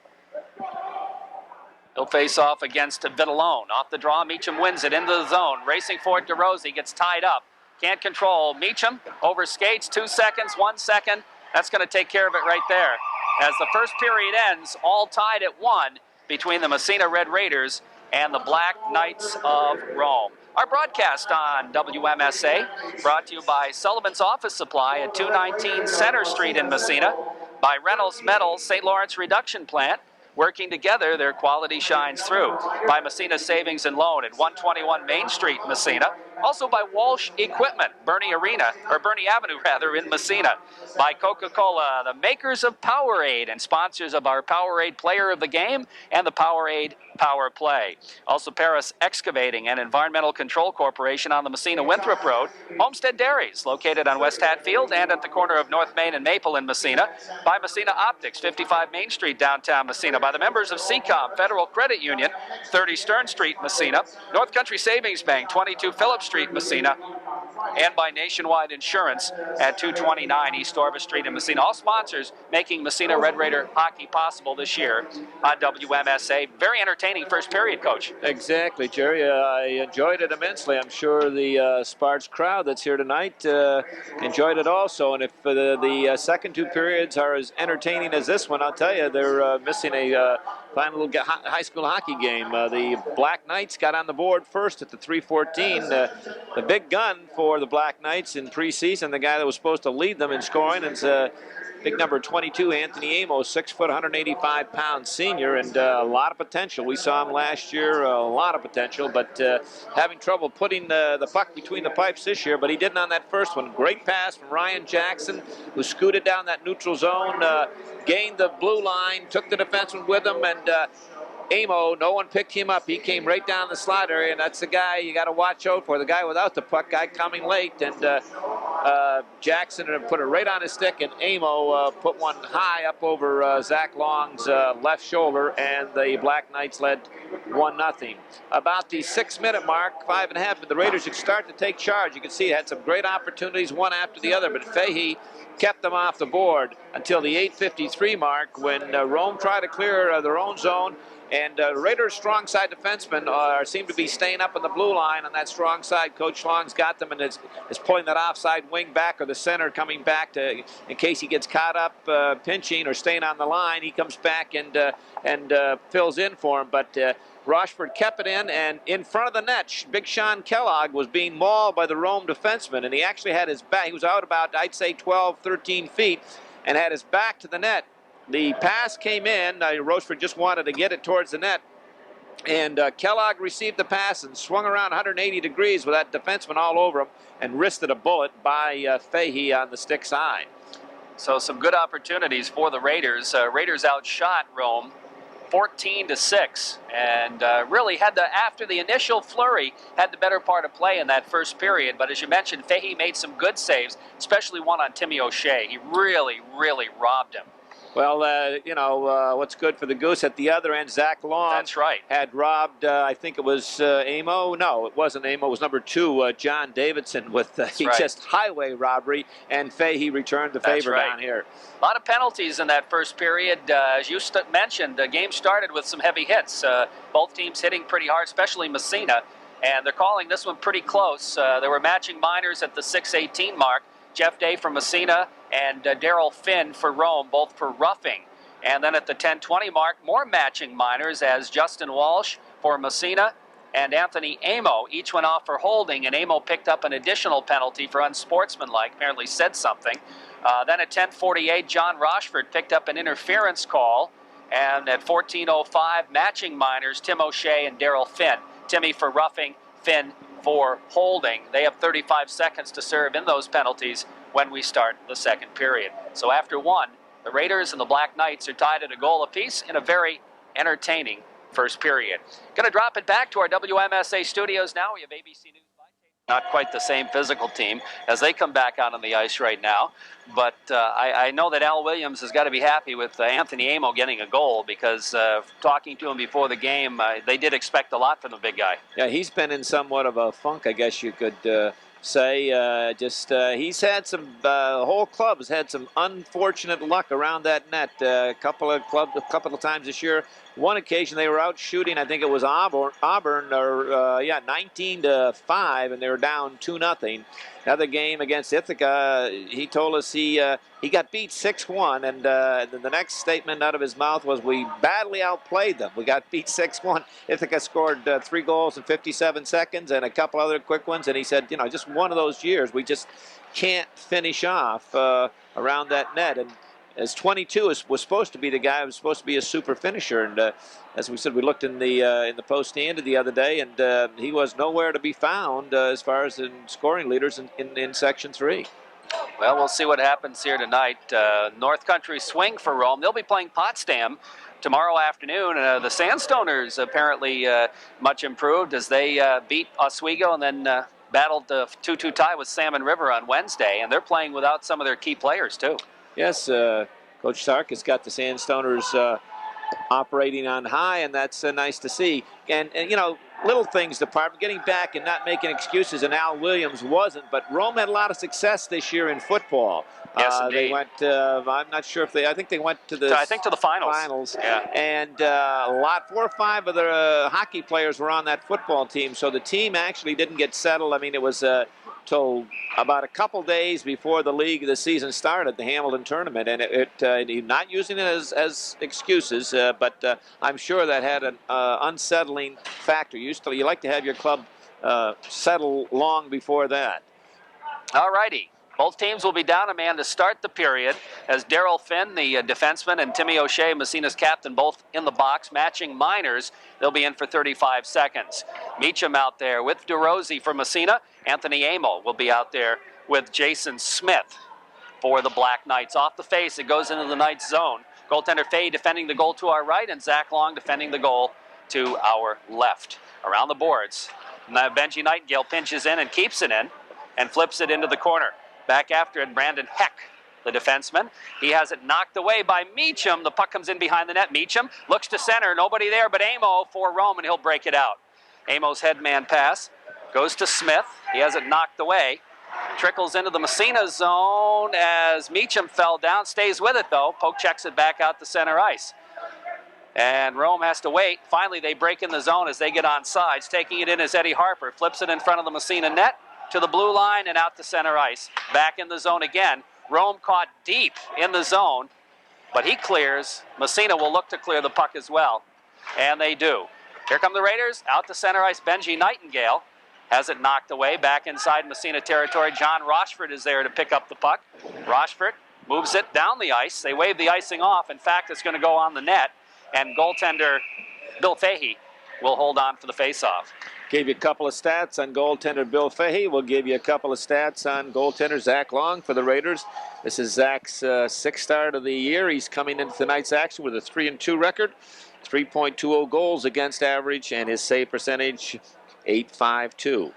He'll face off against Vitalone. Off the draw, Meacham wins it into the zone. Racing for it, DeRosie gets tied up. Can't control. Meacham over skates. 2 seconds, 1 second. That's going to take care of it right there. As the first period ends, all tied at 1 between the Massena Red Raiders and the Black Knights of Rome. Our broadcast on WMSA brought to you by Sullivan's Office Supply at 219 Center Street in Massena, by Reynolds Metals St. Lawrence Reduction Plant. Working together, their quality shines through. By Massena Savings and Loan at 121 Main Street, Massena. Also by Walsh Equipment, Bernie Avenue rather, in Massena. By Coca-Cola, the makers of Powerade and sponsors of our Powerade Player of the Game and the Powerade Power Play. Also Paris Excavating and Environmental Control Corporation on the Massena-Winthrop Road. Homestead Dairies, located on West Hatfield and at the corner of North Main and Maple in Massena. By Massena Optics, 55 Main Street, downtown Massena. By the members of CCOM Federal Credit Union, 30 Stern Street, Massena. North Country Savings Bank, 22 Phillips Street, Massena. And by Nationwide Insurance at 229 East Orvis Street in Massena. All sponsors making Massena Red Raider hockey possible this year on WMSA. Very entertaining first period, Coach. Exactly, Jerry. I enjoyed it immensely. I'm sure the Sparks crowd that's here tonight enjoyed it also. And if the second two periods are as entertaining as this one, I'll tell you, they're missing a fine little high school hockey game. The Black Knights got on the board first at the 3:14. The big gun for the Black Knights in preseason, the guy that was supposed to lead them in scoring, is big number 22, Anthony Amos, 6 foot, 185-pound senior, and a lot of potential. We saw him last year, a lot of potential, but having trouble putting the puck between the pipes this year, but he didn't on that first one. Great pass from Ryan Jackson, who scooted down that neutral zone, gained the blue line, took the defenseman with him, and Amo, no one picked him up. He came right down the slot area, and that's the guy you got to watch out for, the guy without the puck, guy coming late. And Jackson put it right on his stick, and Amo put one high up over Zach Long's left shoulder, and the Black Knights led 1-0. About the 6-minute mark, 5.5, the Raiders should start to take charge. You can see it had some great opportunities, one after the other, but Fahey kept them off the board until the 8:53 mark when Rome tried to clear their own zone. And Raiders' strong side defensemen seem to be staying up on the blue line on that strong side. Coach Long's got them and is pulling that offside wing back, or the center coming back to, in case he gets caught up pinching or staying on the line. He comes back and fills in for him. But Rochford kept it in, and in front of the net, Big Sean Kellogg was being mauled by the Rome defenseman, and he actually had his back. He was out about, I'd say, 12, 13 feet, and had his back to the net. The pass came in. Rochford just wanted to get it towards the net. And Kellogg received the pass and swung around 180 degrees with that defenseman all over him and wristed a bullet by Fahey on the stick side. So some good opportunities for the Raiders. Raiders outshot Rome 14-6, and really had after the initial flurry, had the better part of play in that first period. But as you mentioned, Fahey made some good saves, especially one on Timmy O'Shea. He really, really robbed him. Well, what's good for the Goose at the other end, Zach Long. That's right. Had robbed, I think it was Amo. No, it wasn't Amo. It was number 2, John Davidson, with just highway robbery, and Fahey returned the favor down here. A lot of penalties in that first period. As you mentioned, the game started with some heavy hits. Both teams hitting pretty hard, especially Massena, and they're calling this one pretty close. There were matching minors at the 6:18 mark. Jeff Day from Massena and Daryl Finn for Rome, both for roughing. And then at the 10:20 mark, more matching minors as Justin Walsh for Massena and Anthony Amo each went off for holding, and Amo picked up an additional penalty for unsportsmanlike, apparently said something. Then at 10:48, John Rochford picked up an interference call, and at 14:05, matching minors, Tim O'Shea and Daryl Finn. Timmy for roughing, Finn for holding. They have 35 seconds to serve in those penalties when we start the second period. So after one, the Raiders and the Black Knights are tied at a goal apiece in a very entertaining first period. Going to drop it back to our WMSA studios now. We have ABC News. Not quite the same physical team as they come back out on the ice right now. But I know that Al Williams has got to be happy with Anthony Amo getting a goal, because talking to him before the game, they did expect a lot from the big guy. Yeah, he's been in somewhat of a funk, I guess you could say. He's had some, the whole club has had some unfortunate luck around that net. A couple of times this year. One occasion they were out shooting, I think it was Auburn, 19-5, and they were down 2-0. Another game against Ithaca, he told us he got beat 6-1, and the next statement out of his mouth was, "We badly outplayed them. We got beat 6-1. Ithaca scored 3 goals in 57 seconds and a couple other quick ones, and he said, just one of those years we just can't finish off around that net." And as 22 was supposed to be the guy who was supposed to be a super finisher. And as we said, we looked in the post standard the other day, and he was nowhere to be found as far as in scoring leaders in Section 3. Well, we'll see what happens here tonight. North Country swing for Rome. They'll be playing Potsdam tomorrow afternoon. The Sandstoners apparently much improved as they beat Oswego and then battled the 2-2 tie with Salmon River on Wednesday. And they're playing without some of their key players, too. Yes, Coach Sark has got the Sandstoners operating on high, and that's nice to see. And, you know, little things, department, getting back and not making excuses, and Al Williams wasn't, but Rome had a lot of success this year in football. Yes, they went, I'm not sure if they, I think they went to the finals. Yeah. And 4 or 5 of the hockey players were on that football team, so the team actually didn't get settled. I mean, it was till about a couple days before the season started, the Hamilton tournament, and not using it as excuses, but I'm sure that had an unsettling factor. You like to have your club settle long before that. All righty. Both teams will be down a man to start the period as Daryl Finn, the defenseman, and Timmy O'Shea, Massena's captain, both in the box, matching minors. They'll be in for 35 seconds. Meacham out there with DeRosie for Massena. Anthony Amo will be out there with Jason Smith for the Black Knights. Off the face, it goes into the Knights zone. Goaltender Fay defending the goal to our right, and Zach Long defending the goal to our left. Around the boards, now Benji Nightingale pinches in and keeps it in and flips it into the corner. Back after it, Brandon Heck, the defenseman. He has it knocked away by Meacham. The puck comes in behind the net. Meacham looks to center. Nobody there but Amo for Rome, and he'll break it out. Amo's headman pass goes to Smith. He has it knocked away. Trickles into the Massena zone as Meacham fell down. Stays with it, though. Poke checks it back out to center ice. And Rome has to wait. Finally, they break in the zone as they get on sides. Taking it in is Eddie Harper. Flips it in front of the Massena net to the blue line and out to center ice. Back in the zone again. Rome caught deep in the zone, but he clears. Massena will look to clear the puck as well, and they do. Here come the Raiders. Out to center ice, Benji Nightingale has it knocked away. Back inside Massena territory, John Rochford is there to pick up the puck. Rochford moves it down the ice. They wave the icing off. In fact, it's going to go on the net, and goaltender Bill Fahey will hold on for the faceoff. Gave you a couple of stats on goaltender Bill Fahey. We'll give you a couple of stats on goaltender Zach Long for the Raiders. This is Zach's 6th start of the year. He's coming into tonight's action with a 3-2 record, 3.20 goals against average, and his save percentage, .852.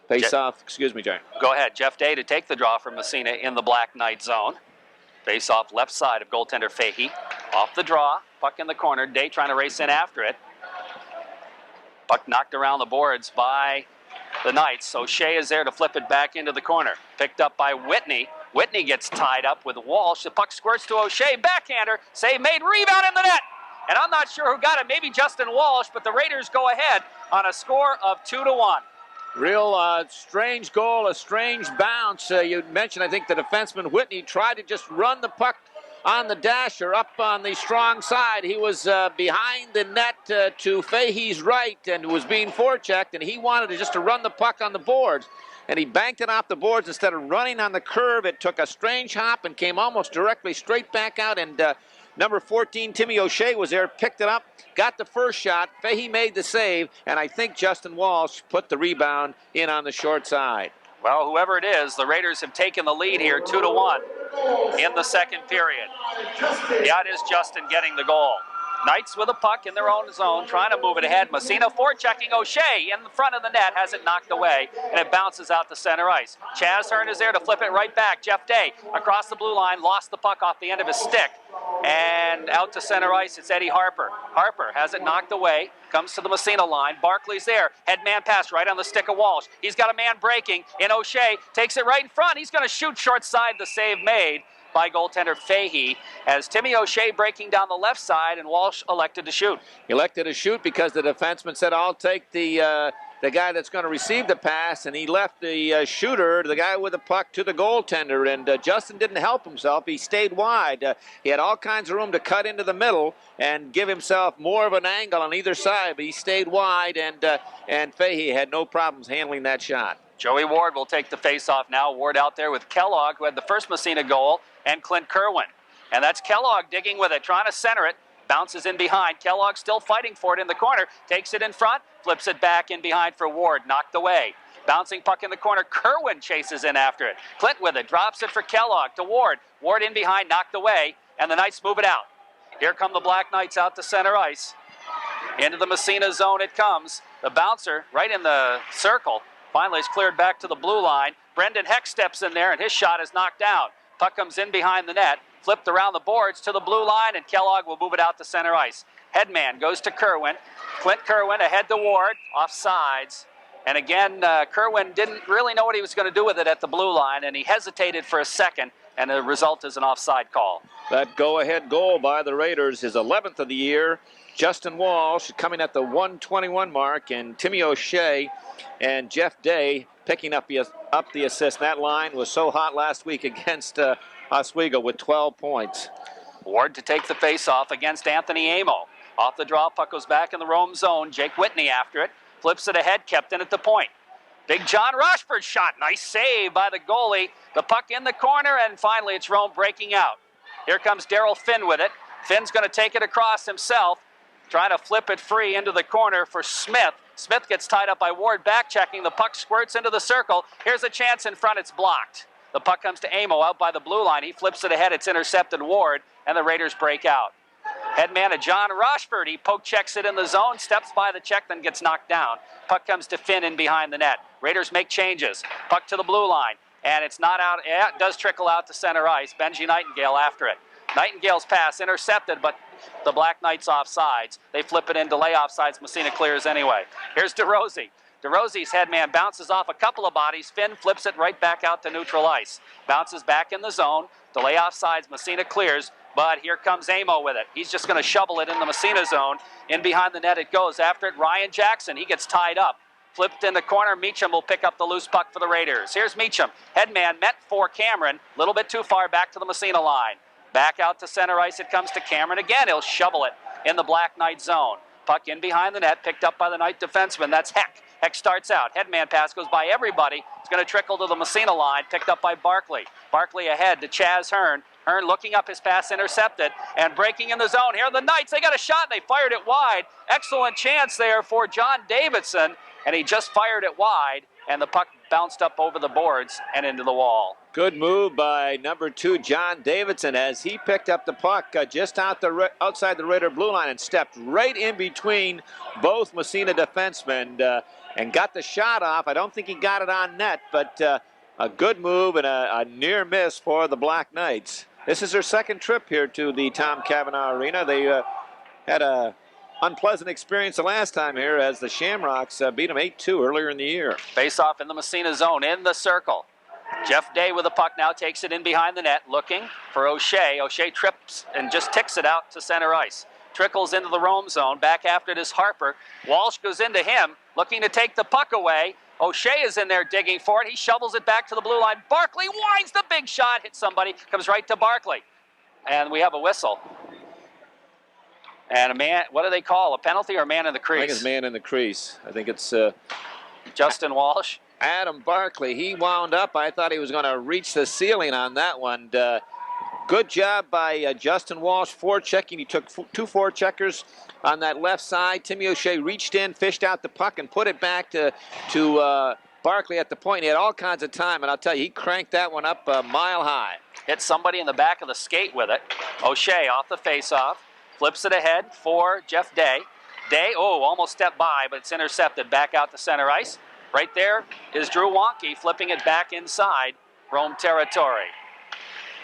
Face-off, excuse me, Jerry. Go ahead. Jeff Day to take the draw from Massena in the Black Knight zone. Face-off left side of goaltender Fahey. Off the draw, puck in the corner. Day trying to race in after it. Puck knocked around the boards by the Knights. So Shea is there to flip it back into the corner. Picked up by Whitney. Whitney gets tied up with Walsh. The puck squirts to O'Shea. Backhander. Save made. Rebound in the net. And I'm not sure who got it. Maybe Justin Walsh. But the Raiders go ahead on a score of 2-1. Real strange goal, a strange bounce. You mentioned, I think, the defenseman Whitney tried to just run the puck on the dasher up on the strong side. He was behind the net to Fahey's right and was being forechecked, and he wanted to run the puck on the boards. And he banked it off the boards instead of running on the curve. It took a strange hop and came almost directly straight back out. And number 14, Timmy O'Shea, was there, picked it up, got the first shot. Fahey made the save, and I think Justin Walsh put the rebound in on the short side. Well, whoever it is, the Raiders have taken the lead here 2-1 in the second period. Yeah, it is Justin getting the goal. Knights with a puck in their own zone, trying to move it ahead. Massena forechecking. O'Shea in the front of the net, has it knocked away, and it bounces out to center ice. Chaz Hearn is there to flip it right back. Jeff Day across the blue line, lost the puck off the end of his stick, and out to center ice, it's Eddie Harper. Harper has it knocked away, comes to the Massena line. Barkley's there, headman pass right on the stick of Walsh. He's got a man breaking in O'Shea, takes it right in front. He's going to shoot short side, the save made by goaltender Fahey, as Timmy O'Shea breaking down the left side, and Walsh elected to shoot. He elected to shoot because the defenseman said, I'll take the guy that's going to receive the pass, and he left the shooter, the guy with the puck, to the goaltender, and Justin didn't help himself. He stayed wide. He had all kinds of room to cut into the middle and give himself more of an angle on either side, but he stayed wide, and Fahey had no problems handling that shot. Joey Ward will take the face-off now. Ward out there with Kellogg, who had the first Massena goal, and Clint Kerwin. And that's Kellogg digging with it, trying to center it. Bounces in behind. Kellogg still fighting for it in the corner. Takes it in front, flips it back in behind for Ward. Knocked away. Bouncing puck in the corner. Kerwin chases in after it. Clint with it. Drops it for Kellogg to Ward. Ward in behind, knocked away. And the Knights move it out. Here come the Black Knights out to center ice. Into the Massena zone it comes. The bouncer right in the circle. Finally is cleared back to the blue line. Brendan Heck steps in there and his shot is knocked down. Puck comes in behind the net. Flipped around the boards to the blue line, and Kellogg will move it out to center ice. Headman goes to Kerwin. Clint Kerwin ahead to Ward. Offsides. And again, Kerwin didn't really know what he was going to do with it at the blue line, and he hesitated for a second, and the result is an offside call. That go-ahead goal by the Raiders, his 11th of the year. Justin Walsh coming at the 121 mark, and Timmy O'Shea and Jeff Day picking up the assist. That line was so hot last week against Oswego with 12 points. Ward to take the face-off against Anthony Amo. Off the draw, puck goes back in the Rome zone. Jake Whitney after it. Flips it ahead, kept in at the point. Big John Rochford shot. Nice save by the goalie. The puck in the corner, and finally it's Rome breaking out. Here comes Daryl Finn with it. Finn's going to take it across himself. Trying to flip it free into the corner for Smith. Smith gets tied up by Ward, back-checking. The puck squirts into the circle. Here's a chance in front. It's blocked. The puck comes to Amo out by the blue line. He flips it ahead. It's intercepted Ward, and the Raiders break out. Headman of John Rochford. He poke-checks it in the zone, steps by the check, then gets knocked down. Puck comes to Finn in behind the net. Raiders make changes. Puck to the blue line, and it's not out. Yeah, it does trickle out to center ice. Benji Nightingale after it. Nightingale's pass intercepted, but the Black Knights offsides. They flip it in, delay offsides. Massena clears anyway. Here's DeRosie. DeRosie's headman bounces off a couple of bodies. Finn flips it right back out to neutral ice. Bounces back in the zone. Delay offsides. Massena clears, but here comes Amo with it. He's just going to shovel it in the Massena zone. In behind the net it goes. After it, Ryan Jackson. He gets tied up. Flipped in the corner. Meacham will pick up the loose puck for the Raiders. Here's Meacham. Headman met for Cameron. A little bit too far back to the Massena line. Back out to center ice it comes to Cameron again. He'll shovel it in the Black Knight zone. Puck in behind the net, picked up by the Knight defenseman. That's Heck. Heck starts out. Headman pass goes by everybody. It's going to trickle to the Massena line, picked up by Barkley. Barkley ahead to Chaz Hearn. Hearn looking up his pass intercepted and breaking in the zone. Here are the Knights. They got a shot and they fired it wide. Excellent chance there for John Davidson, and he just fired it wide, and the puck bounced up over the boards and into the wall. Good move by number 2, John Davidson, as he picked up the puck just outside the Raider blue line and stepped right in between both Massena defensemen and got the shot off. I don't think he got it on net, but a good move and a near miss for the Black Knights. This is their second trip here to the Tom Cavanaugh Arena. They had a unpleasant experience the last time here as the Shamrocks beat them 8-2 earlier in the year. Face off in the Massena zone, in the circle. Jeff Day with the puck now takes it in behind the net, looking for O'Shea. O'Shea trips and just ticks it out to center ice. Trickles into the Rome zone, back after it is Harper. Walsh goes into him, looking to take the puck away. O'Shea is in there digging for it. He shovels it back to the blue line. Barkley winds the big shot, hits somebody, comes right to Barkley. And we have a whistle. And a man, what do they call? A penalty or a man in the crease? I think it's man in the crease. I think it's Justin Walsh. Adam Barkley. He wound up. I thought he was going to reach the ceiling on that one. Good job by Justin Walsh forechecking. He took 2 forecheckers on that left side. Timmy O'Shea reached in, fished out the puck, and put it back to Barkley at the point. He had all kinds of time, and I'll tell you, he cranked that one up a mile high. Hit somebody in the back of the skate with it. O'Shea off the faceoff. Flips it ahead for Jeff Day. Day, almost stepped by, but it's intercepted back out to center ice. Right there is Drew Wonke flipping it back inside Rome territory.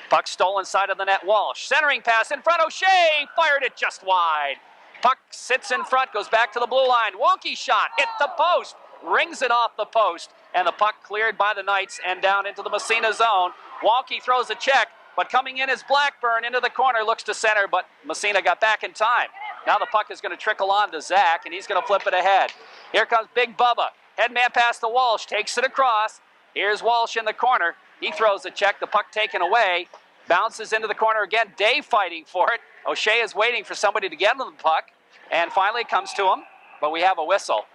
Puck stolen side of the net. Walsh, centering pass in front. O'Shea fired it just wide. Puck sits in front, goes back to the blue line. Wonke shot, hit the post, rings it off the post, and the puck cleared by the Knights and down into the Massena zone. Wonke throws a check, but coming in is Blackburn into the corner, looks to center, but Massena got back in time. Now the puck is going to trickle on to Zach, and he's going to flip it ahead. Here comes Big Bubba. Headman pass to Walsh, takes it across. Here's Walsh in the corner. He throws a check, the puck taken away. Bounces into the corner again. Day fighting for it. O'Shea is waiting for somebody to get him the puck. And finally it comes to him, but we have a whistle.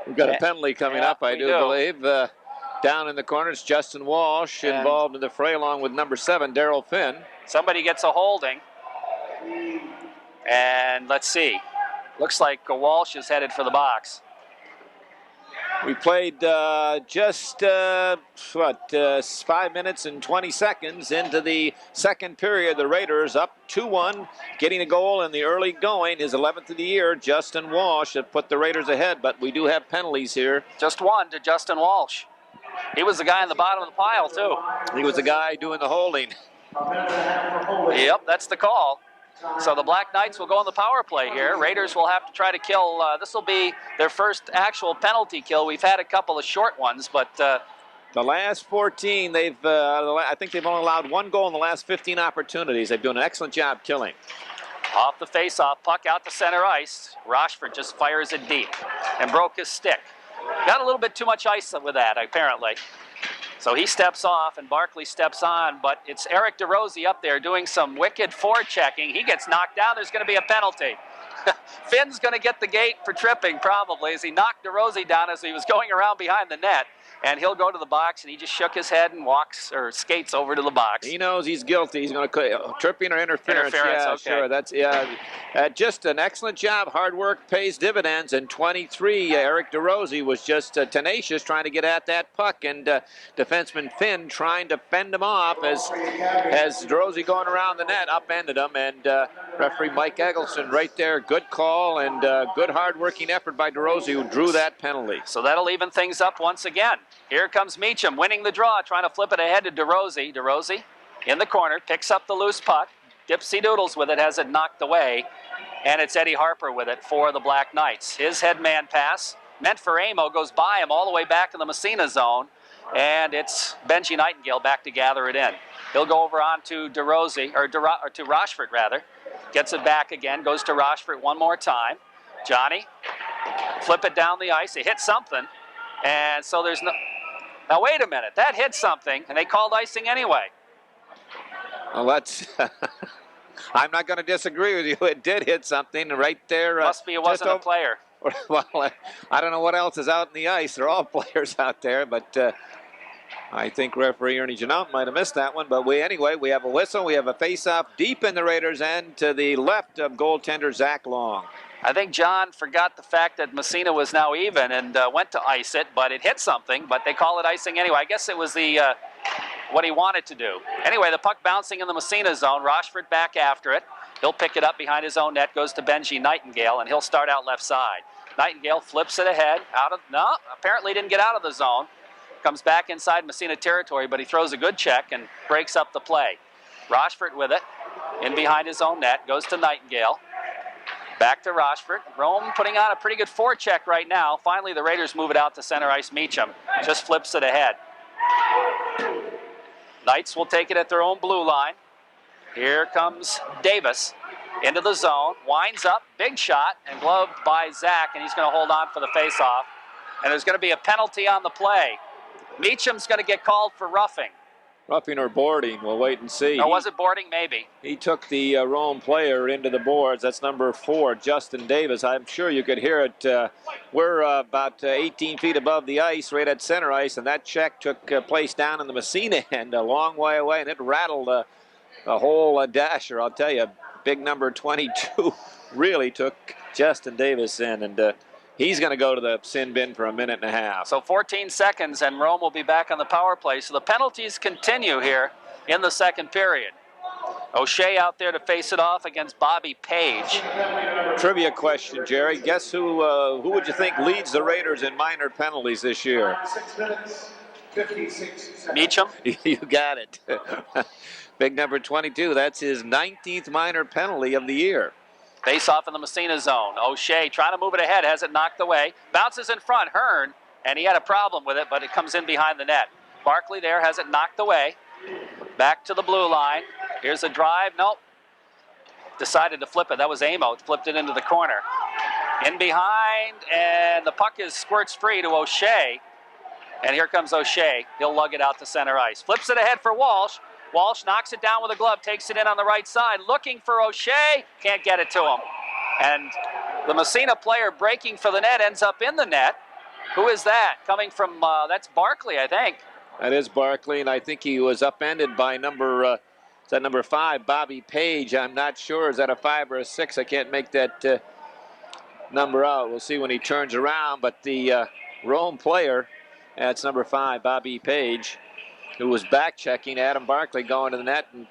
We've got a penalty coming up, I do believe. Down in the corner, it's Justin Walsh involved in the fray along with number 7, Daryl Finn. Somebody gets a holding. And let's see. Looks like Walsh is headed for the box. We played just 5 minutes and 20 seconds into the second period. The Raiders up 2-1, getting a goal in the early going. His 11th of the year, Justin Walsh, have put the Raiders ahead, but we do have penalties here. Just one to Justin Walsh. He was the guy in the bottom of the pile, too. He was the guy doing the holding. Yep, that's the call. So the Black Knights will go on the power play here. Raiders will have to try to kill. This will be their first actual penalty kill. We've had a couple of short ones, but the last 14, I think they've only allowed 1 goal in the last 15 opportunities. They've done an excellent job killing. Off the face-off, puck out to center ice. Rochford just fires it deep and broke his stick. Got a little bit too much ice with that, apparently. So he steps off and Barkley steps on, but it's Eric DeRosie up there doing some wicked forechecking. He gets knocked down. There's going to be a penalty. Finn's going to get the gate for tripping probably as he knocked DeRosie down as he was going around behind the net. And he'll go to the box, and he just shook his head and walks or skates over to the box. He knows he's guilty. He's going to tripping or interference. Yeah, okay. Sure. That's just an excellent job. Hard work pays dividends. And 23, Eric DeRosie was just tenacious trying to get at that puck, and defenseman Finn trying to fend him off as DeRosie going around the net upended him. And referee Mike Eggleston right there, good call and good hard-working effort by DeRosie who drew that penalty. So that'll even things up once again. Here comes Meacham winning the draw, trying to flip it ahead to DeRosie. DeRosie in the corner, picks up the loose puck. Dipsy Doodles with it, has it knocked away. And it's Eddie Harper with it for the Black Knights. His headman pass, meant for Amo, goes by him all the way back in the Massena zone. And it's Benji Nightingale back to gather it in. He'll go over on to DeRosie, or to Rochford, rather. Gets it back again, goes to Rochford one more time. Johnny, flip it down the ice. He hit something. And so there's no... Now, wait a minute. That hit something, and they called icing anyway. Well, that's... I'm not going to disagree with you. It did hit something right there. Must be it wasn't a player. Well, I don't know what else is out in the ice. They're all players out there, but I think referee Ernie Janot might have missed that one. But we have a whistle. We have a face-off deep in the Raiders' end to the left of goaltender Zach Long. I think John forgot the fact that Massena was now even and went to ice it, but it hit something, but they call it icing anyway. I guess it was the what he wanted to do. Anyway, the puck bouncing in the Massena zone. Rochford back after it. He'll pick it up behind his own net, goes to Benji Nightingale, and he'll start out left side. Nightingale flips it ahead, apparently didn't get out of the zone. Comes back inside Massena territory, but he throws a good check and breaks up the play. Rochford with it, in behind his own net, goes to Nightingale. Back to Rochford. Rome putting on a pretty good forecheck right now. Finally, the Raiders move it out to center ice. Meacham just flips it ahead. Knights will take it at their own blue line. Here comes Davis into the zone. Winds up, big shot, and gloved by Zach, and he's going to hold on for the faceoff. And there's going to be a penalty on the play. Meacham's going to get called for roughing. Roughing or boarding, we'll wait and see. Or was it boarding? Maybe. He took the Rome player into the boards. That's number 4, Justin Davis. I'm sure you could hear it. We're about 18 feet above the ice, right at center ice, and that check took place down in the Massena end a long way away, and it rattled a whole dasher. I'll tell you, big number 22 really took Justin Davis in, and he's going to go to the sin bin for a minute and a half. So 14 seconds, and Rome will be back on the power play. So the penalties continue here in the second period. O'Shea out there to face it off against Bobby Page. Trivia question, Jerry. Guess who would you think leads the Raiders in minor penalties this year? 6 minutes, 56 seconds. Meacham? You got it. Big number 22. That's his 19th minor penalty of the year. Face off in the Massena zone. O'Shea trying to move it ahead, has it knocked away. Bounces in front, Hearn, and he had a problem with it, but it comes in behind the net. Barkley there has it knocked away. Back to the blue line. Here's a drive. Nope. Decided to flip it. That was Amo. Flipped it into the corner. In behind, and the puck squirts free to O'Shea. And here comes O'Shea. He'll lug it out to center ice. Flips it ahead for Walsh. Walsh knocks it down with a glove, takes it in on the right side, looking for O'Shea, can't get it to him. And the Massena player breaking for the net ends up in the net, Who is that? Coming from, that's Barkley, I think. That is Barkley, and I think he was upended by number 5, Bobby Page. I'm not sure. Is that a 5 or a 6? I can't make that number out. We'll see when he turns around. But the Rome player, that's number 5, Bobby Page, who was back checking Adam Barkley going to the net, and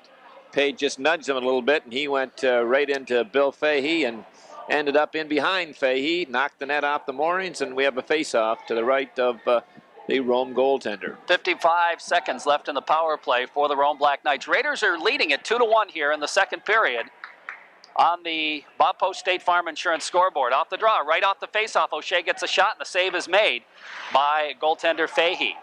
Page just nudged him a little bit, and he went right into Bill Fahey and ended up in behind Fahey, knocked the net off the moorings, and we have a face-off to the right of the Rome goaltender. 55 seconds left in the power play for the Rome Black Knights. Raiders are leading at 2-1 here in the second period on the Bob Post State Farm Insurance scoreboard. Off the draw, right off the face-off, O'Shea gets a shot, and the save is made by goaltender Fahey.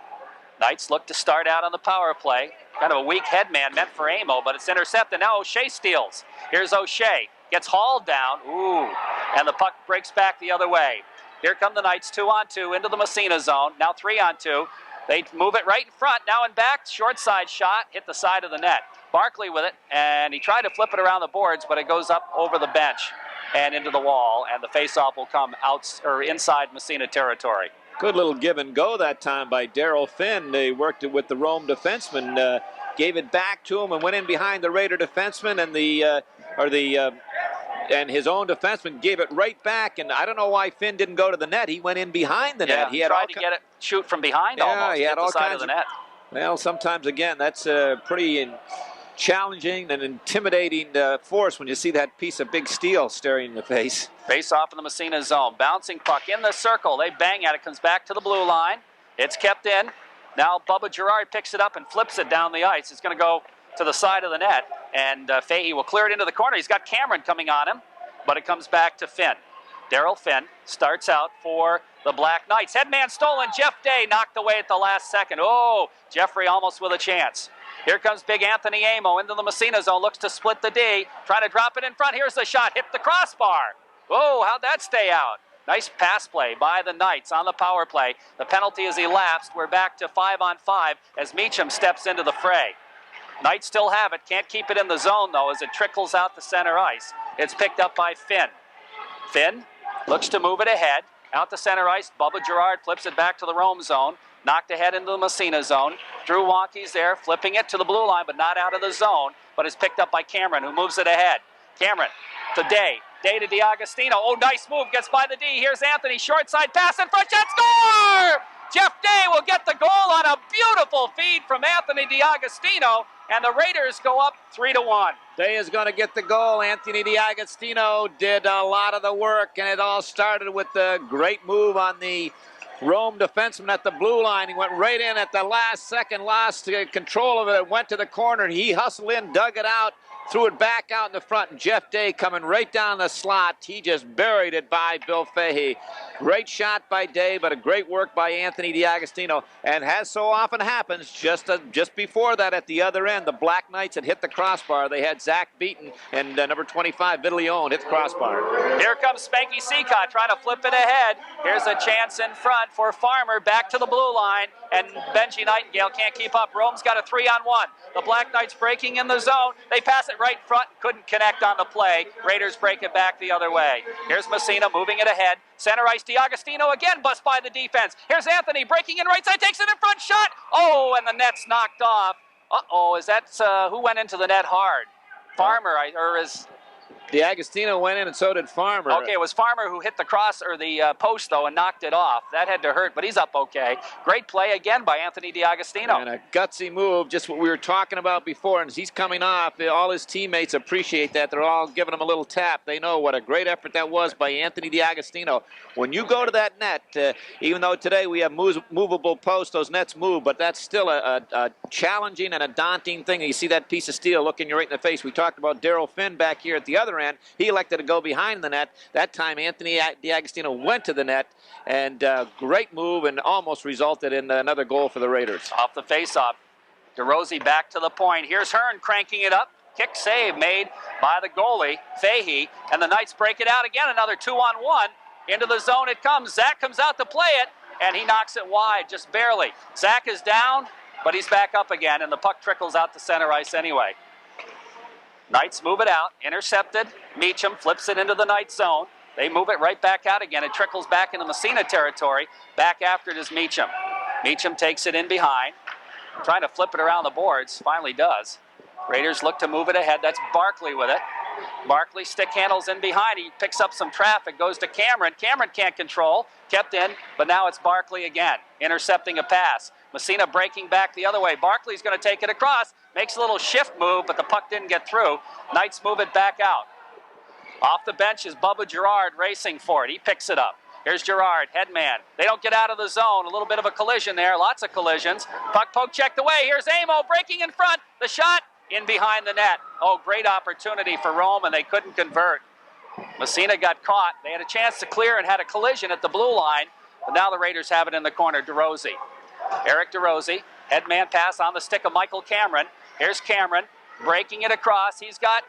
Knights look to start out on the power play. Kind of a weak head man meant for Amo, but it's intercepted. Now O'Shea steals. Here's O'Shea. Gets hauled down. Ooh. And the puck breaks back the other way. Here come the Knights, 2-on-2 into the Massena zone. Now 3-on-2. They move it right in front. Now in back. Short side shot. Hit the side of the net. Barkley with it. And he tried to flip it around the boards, but it goes up over the bench and into the wall. And the faceoff will come out or inside Massena territory. Good little give and go that time by Daryl Finn. They worked it with the Rome defenseman, gave it back to him and went in behind the Raider defenseman, and and his own defenseman gave it right back. And I don't know why Finn didn't go to the net. He went in behind the net. He had tried to get it, shoot from behind almost. He had all kinds of the net. Well, sometimes again that's pretty challenging and intimidating force when you see that piece of big steel staring in the face. Face off in the Massena zone. Bouncing puck in the circle. They bang at it. Comes back to the blue line. It's kept in. Now Bubba Girard picks it up and flips it down the ice. It's going to go to the side of the net. And Fahey will clear it into the corner. He's got Cameron coming on him. But it comes back to Finn. Daryl Finn starts out for the Black Knights. Headman stolen. Jeff Day knocked away at the last second. Oh, Jeffrey almost with a chance. Here comes big Anthony Amo into the Massena zone. Looks to split the D. Trying to drop it in front. Here's the shot. Hit the crossbar. Oh, how'd that stay out? Nice pass play by the Knights on the power play. The penalty is elapsed. We're back to 5-on-5 as Meacham steps into the fray. Knights still have it. Can't keep it in the zone, though, as it trickles out the center ice. It's picked up by Finn. Finn looks to move it ahead. Out the center ice. Bubba Girard flips it back to the Rome zone. Knocked ahead into the Massena zone. Drew Wonky's there, flipping it to the blue line, but not out of the zone. But it's picked up by Cameron, who moves it ahead. Cameron to Day. Day to DiAgostino. Oh, nice move. Gets by the D. Here's Anthony. Short side pass in front. Shot score! Jeff Day will get the goal on a beautiful feed from Anthony DiAgostino. And the Raiders go up 3-1. Day is going to get the goal. Anthony DiAgostino did a lot of the work, and it all started with the great move on the Rome defenseman at the blue line. He went right in at the last second, lost control of it. It went to the corner. He hustled in, dug it out, threw it back out in the front, and Jeff Day coming right down the slot. He just buried it by Bill Fahey. Great shot by Day, but a great work by Anthony DiAgostino. And as so often happens, just before that at the other end, the Black Knights had hit the crossbar. They had Zach Beaton and number 25, Vittalione, hit the crossbar. Here comes Spanky Seacott trying to flip it ahead. Here's a chance in front for Farmer, back to the blue line, and Benji Nightingale can't keep up. Rome's got a 3-on-1. The Black Knights breaking in the zone. They pass it right in front, couldn't connect on the play. Raiders break it back the other way. Here's Massena moving it ahead. Center ice, DiAgostino again, bust by the defense. Here's Anthony breaking in right side, takes it in front, shot. Oh, and the net's knocked off. Uh-oh, is that, who went into the net hard? Farmer, or is... DiAgostino went in and so did Farmer. Okay, it was Farmer who hit the cross or the post, though, and knocked it off. That had to hurt, but he's up okay. Great play again by Anthony DiAgostino. And a gutsy move, just what we were talking about before. And as he's coming off, all his teammates appreciate that. They're all giving him a little tap. They know what a great effort that was by Anthony DiAgostino. When you go to that net, even though today we have movable posts, those nets move, but that's still a challenging and a daunting thing. You see that piece of steel looking you right in the face. We talked about Daryl Finn back here at the other end. He elected to go behind the net. That time, Anthony DiAgostino went to the net, and great move, and almost resulted in another goal for the Raiders. Off the faceoff, DeRosie back to the point. Here's Hearn cranking it up. Kick save made by the goalie, Fahey, and the Knights break it out again. Another 2-on-1. Into the zone it comes. Zach comes out to play it, and he knocks it wide, just barely. Zach is down, but he's back up again, and the puck trickles out to center ice anyway. Knights move it out, intercepted. Meacham flips it into the Knights zone. They move it right back out again. It trickles back into Massena territory. Back after it is Meacham. Meacham takes it in behind. Trying to flip it around the boards. Finally does. Raiders look to move it ahead. That's Barkley with it. Barkley stick handles in behind. He picks up some traffic. Goes to Cameron. Cameron can't control. Kept in. But now it's Barkley again. Intercepting a pass. Massena breaking back the other way. Barkley's going to take it across. Makes a little shift move, but the puck didn't get through. Knights move it back out. Off the bench is Bubba Girard racing for it. He picks it up. Here's Girard, headman. They don't get out of the zone. A little bit of a collision there. Lots of collisions. Puck poke checked away. Here's Amo breaking in front. The shot in behind the net. Oh, great opportunity for Rome, and they couldn't convert. Massena got caught. They had a chance to clear and had a collision at the blue line, but now the Raiders have it in the corner. DeRozzi. Eric DeRozzi. Headman pass on the stick of Michael Cameron. Here's Cameron breaking it across. He's got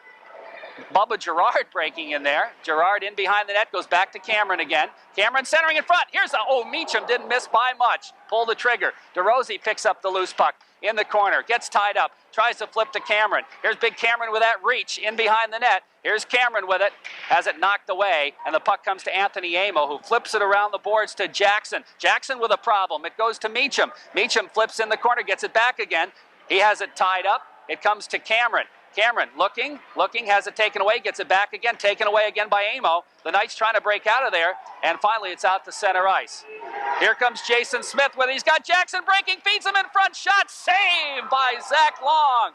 Bubba Girard breaking in there. Girard in behind the net, goes back to Cameron again. Cameron centering in front. Here's Meacham didn't miss by much. Pull the trigger. DeRozzi picks up the loose puck in the corner. Gets tied up. Tries to flip to Cameron. Here's big Cameron with that reach in behind the net. Here's Cameron with it. Has it knocked away. And the puck comes to Anthony Amo, who flips it around the boards to Jackson. Jackson with a problem. It goes to Meacham. Meacham flips in the corner. Gets it back again. He has it tied up. It comes to Cameron. Cameron looking, has it taken away, gets it back again, taken away again by Amo. The Knights trying to break out of there, and finally it's out to center ice. Here comes Jason Smith with it. He's got Jackson breaking, feeds him in front, shot saved by Zach Long.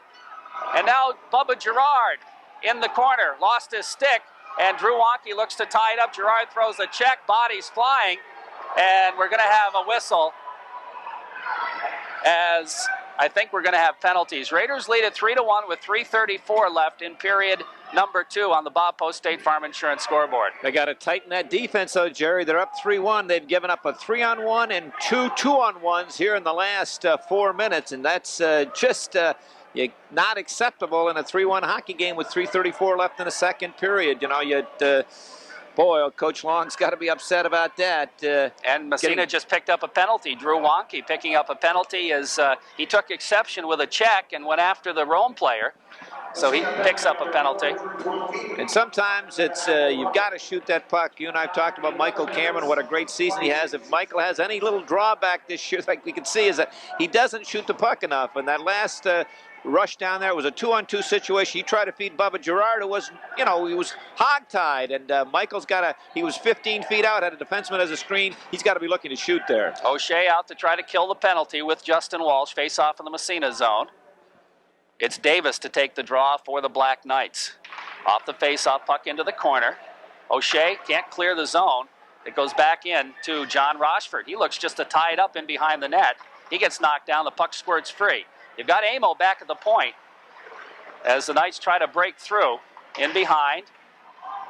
And now Bubba Girard in the corner, lost his stick, and Drew Wonke looks to tie it up. Girard throws a check, bodies flying, and we're going to have a whistle as I think we're going to have penalties. Raiders lead at 3-1 with 3:34 left in period number 2 on the Bob Post State Farm Insurance scoreboard. They got to tighten that defense, though, Jerry. They're up 3-1. They've given up a 3-on-1 and 2 2-on-1s here in the last 4 minutes, and that's just not acceptable in a 3-1 hockey game with 3:34 left in the second period. You know, boy, Coach Long's got to be upset about that. And Massena just picked up a penalty. Drew Wonke picking up a penalty as he took exception with a check and went after the Rome player. So he picks up a penalty. And sometimes it's you've got to shoot that puck. You and I have talked about Michael Cameron, what a great season he has. If Michael has any little drawback this year, like we can see, is that he doesn't shoot the puck enough. And that last rush down there was a 2-on-2 situation. He tried to feed Bubba Girard, who was, he was hog-tied. And Michael's he was 15 feet out, had a defenseman as a screen. He's got to be looking to shoot there. O'Shea out to try to kill the penalty with Justin Walsh. Face off in the Massena zone. It's Davis to take the draw for the Black Knights. Off the face-off, puck into the corner. O'Shea can't clear the zone. It goes back in to John Rochford. He looks just to tie it up in behind the net. He gets knocked down. The puck squirts free. You've got Amo back at the point as the Knights try to break through in behind.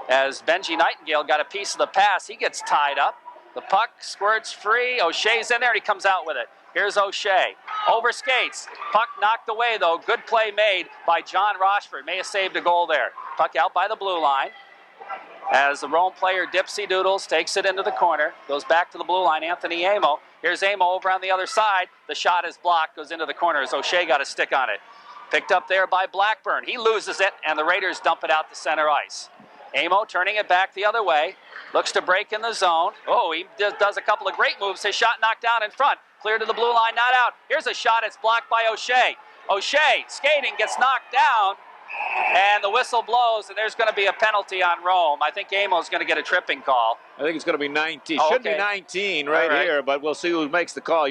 As Benji Nightingale got a piece of the pass, he gets tied up. The puck squirts free. O'Shea's in there, and he comes out with it. Here's O'Shea. Over skates. Puck knocked away, though. Good play made by John Rochford. May have saved a goal there. Puck out by the blue line. As the Rome player Dipsy Doodles takes it into the corner. Goes back to the blue line. Anthony Amo. Here's Amo over on the other side. The shot is blocked. Goes into the corner as O'Shea got a stick on it. Picked up there by Blackburn. He loses it, and the Raiders dump it out to center ice. Amo turning it back the other way. Looks to break in the zone. Oh, he does a couple of great moves. His shot knocked down in front. Clear to the blue line, not out. Here's a shot. It's blocked by O'Shea. O'Shea skating, gets knocked down, and the whistle blows, and there's going to be a penalty on Rome. I think Amo's going to get a tripping call. I think it's going to be 19. Oh, Should okay. be 19 right here, but we'll see who makes the call.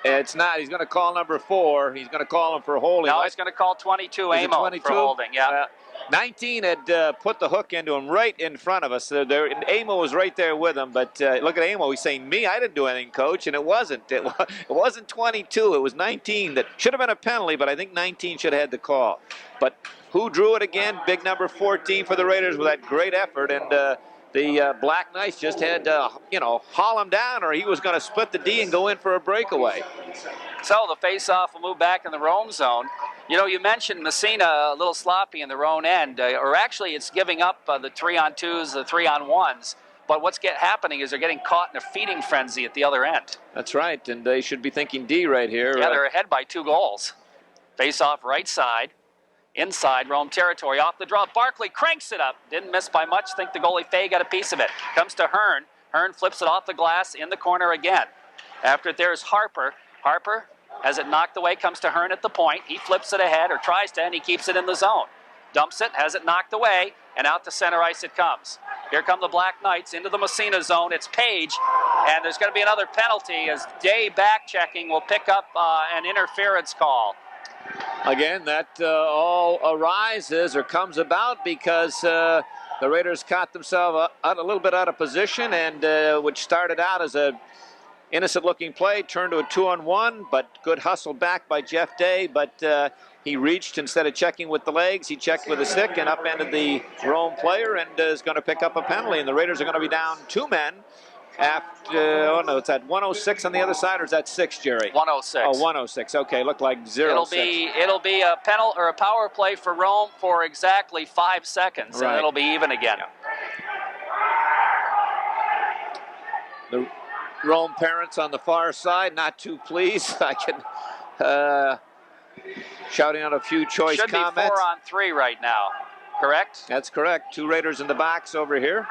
It's not. He's going to call number 4. He's going to call him for holding. No, he's going to call 22 Is it Amo 22? for holding. Yeah. 19 had put the hook into him right in front of us. Amo was right there with him, but look at Amo. He's saying, me, I didn't do anything, Coach, and it wasn't. It wasn't 22. It was 19. That should have been a penalty, but I think 19 should have had the call. But who drew it again? Big number 14 for the Raiders with that great effort, and the Black Knights just had to, haul him down, or he was going to split the D and go in for a breakaway. So the face-off will move back in the Rome zone. You mentioned Massena a little sloppy in their own end, or actually it's giving up the 3-on-2s, the 3-on-1s. But what's happening is they're getting caught in a feeding frenzy at the other end. That's right, and they should be thinking D right here. Yeah, they're ahead by 2 goals. Face-off right side. inside Rome territory. Off the draw, Barkley cranks it up. Didn't miss by much. Think the goalie Fay got a piece of it. Comes to Hearn. Hearn flips it off the glass in the corner again. After it, there's Harper. Harper has it knocked away, comes to Hearn at the point. He flips it ahead, or tries to, and he keeps it in the zone. Dumps it, has it knocked away, and out to center ice it comes. Here come the Black Knights into the Massena zone. It's Page, and there's going to be another penalty as Day back-checking will pick up an interference call. Again, that all arises or comes about because the Raiders caught themselves a little bit out of position, and which started out as a innocent-looking play, turned to a 2-on-1, but good hustle back by Jeff Day, but he reached, instead of checking with the legs, he checked with a stick and upended the Rome player and is going to pick up a penalty, and the Raiders are going to be down 2 men after, it's at 106 on the other side, or is that 6, Jerry? 106. Oh, 106, okay, looked like 0-6. It'll be a penalty or a power play for Rome for exactly 5 seconds, right. And it'll be even again. The Rome parents on the far side, not too pleased. I can shouting out a few choice comments. Should be 4 on 3 right now, correct? That's correct. 2 Raiders in the box over here.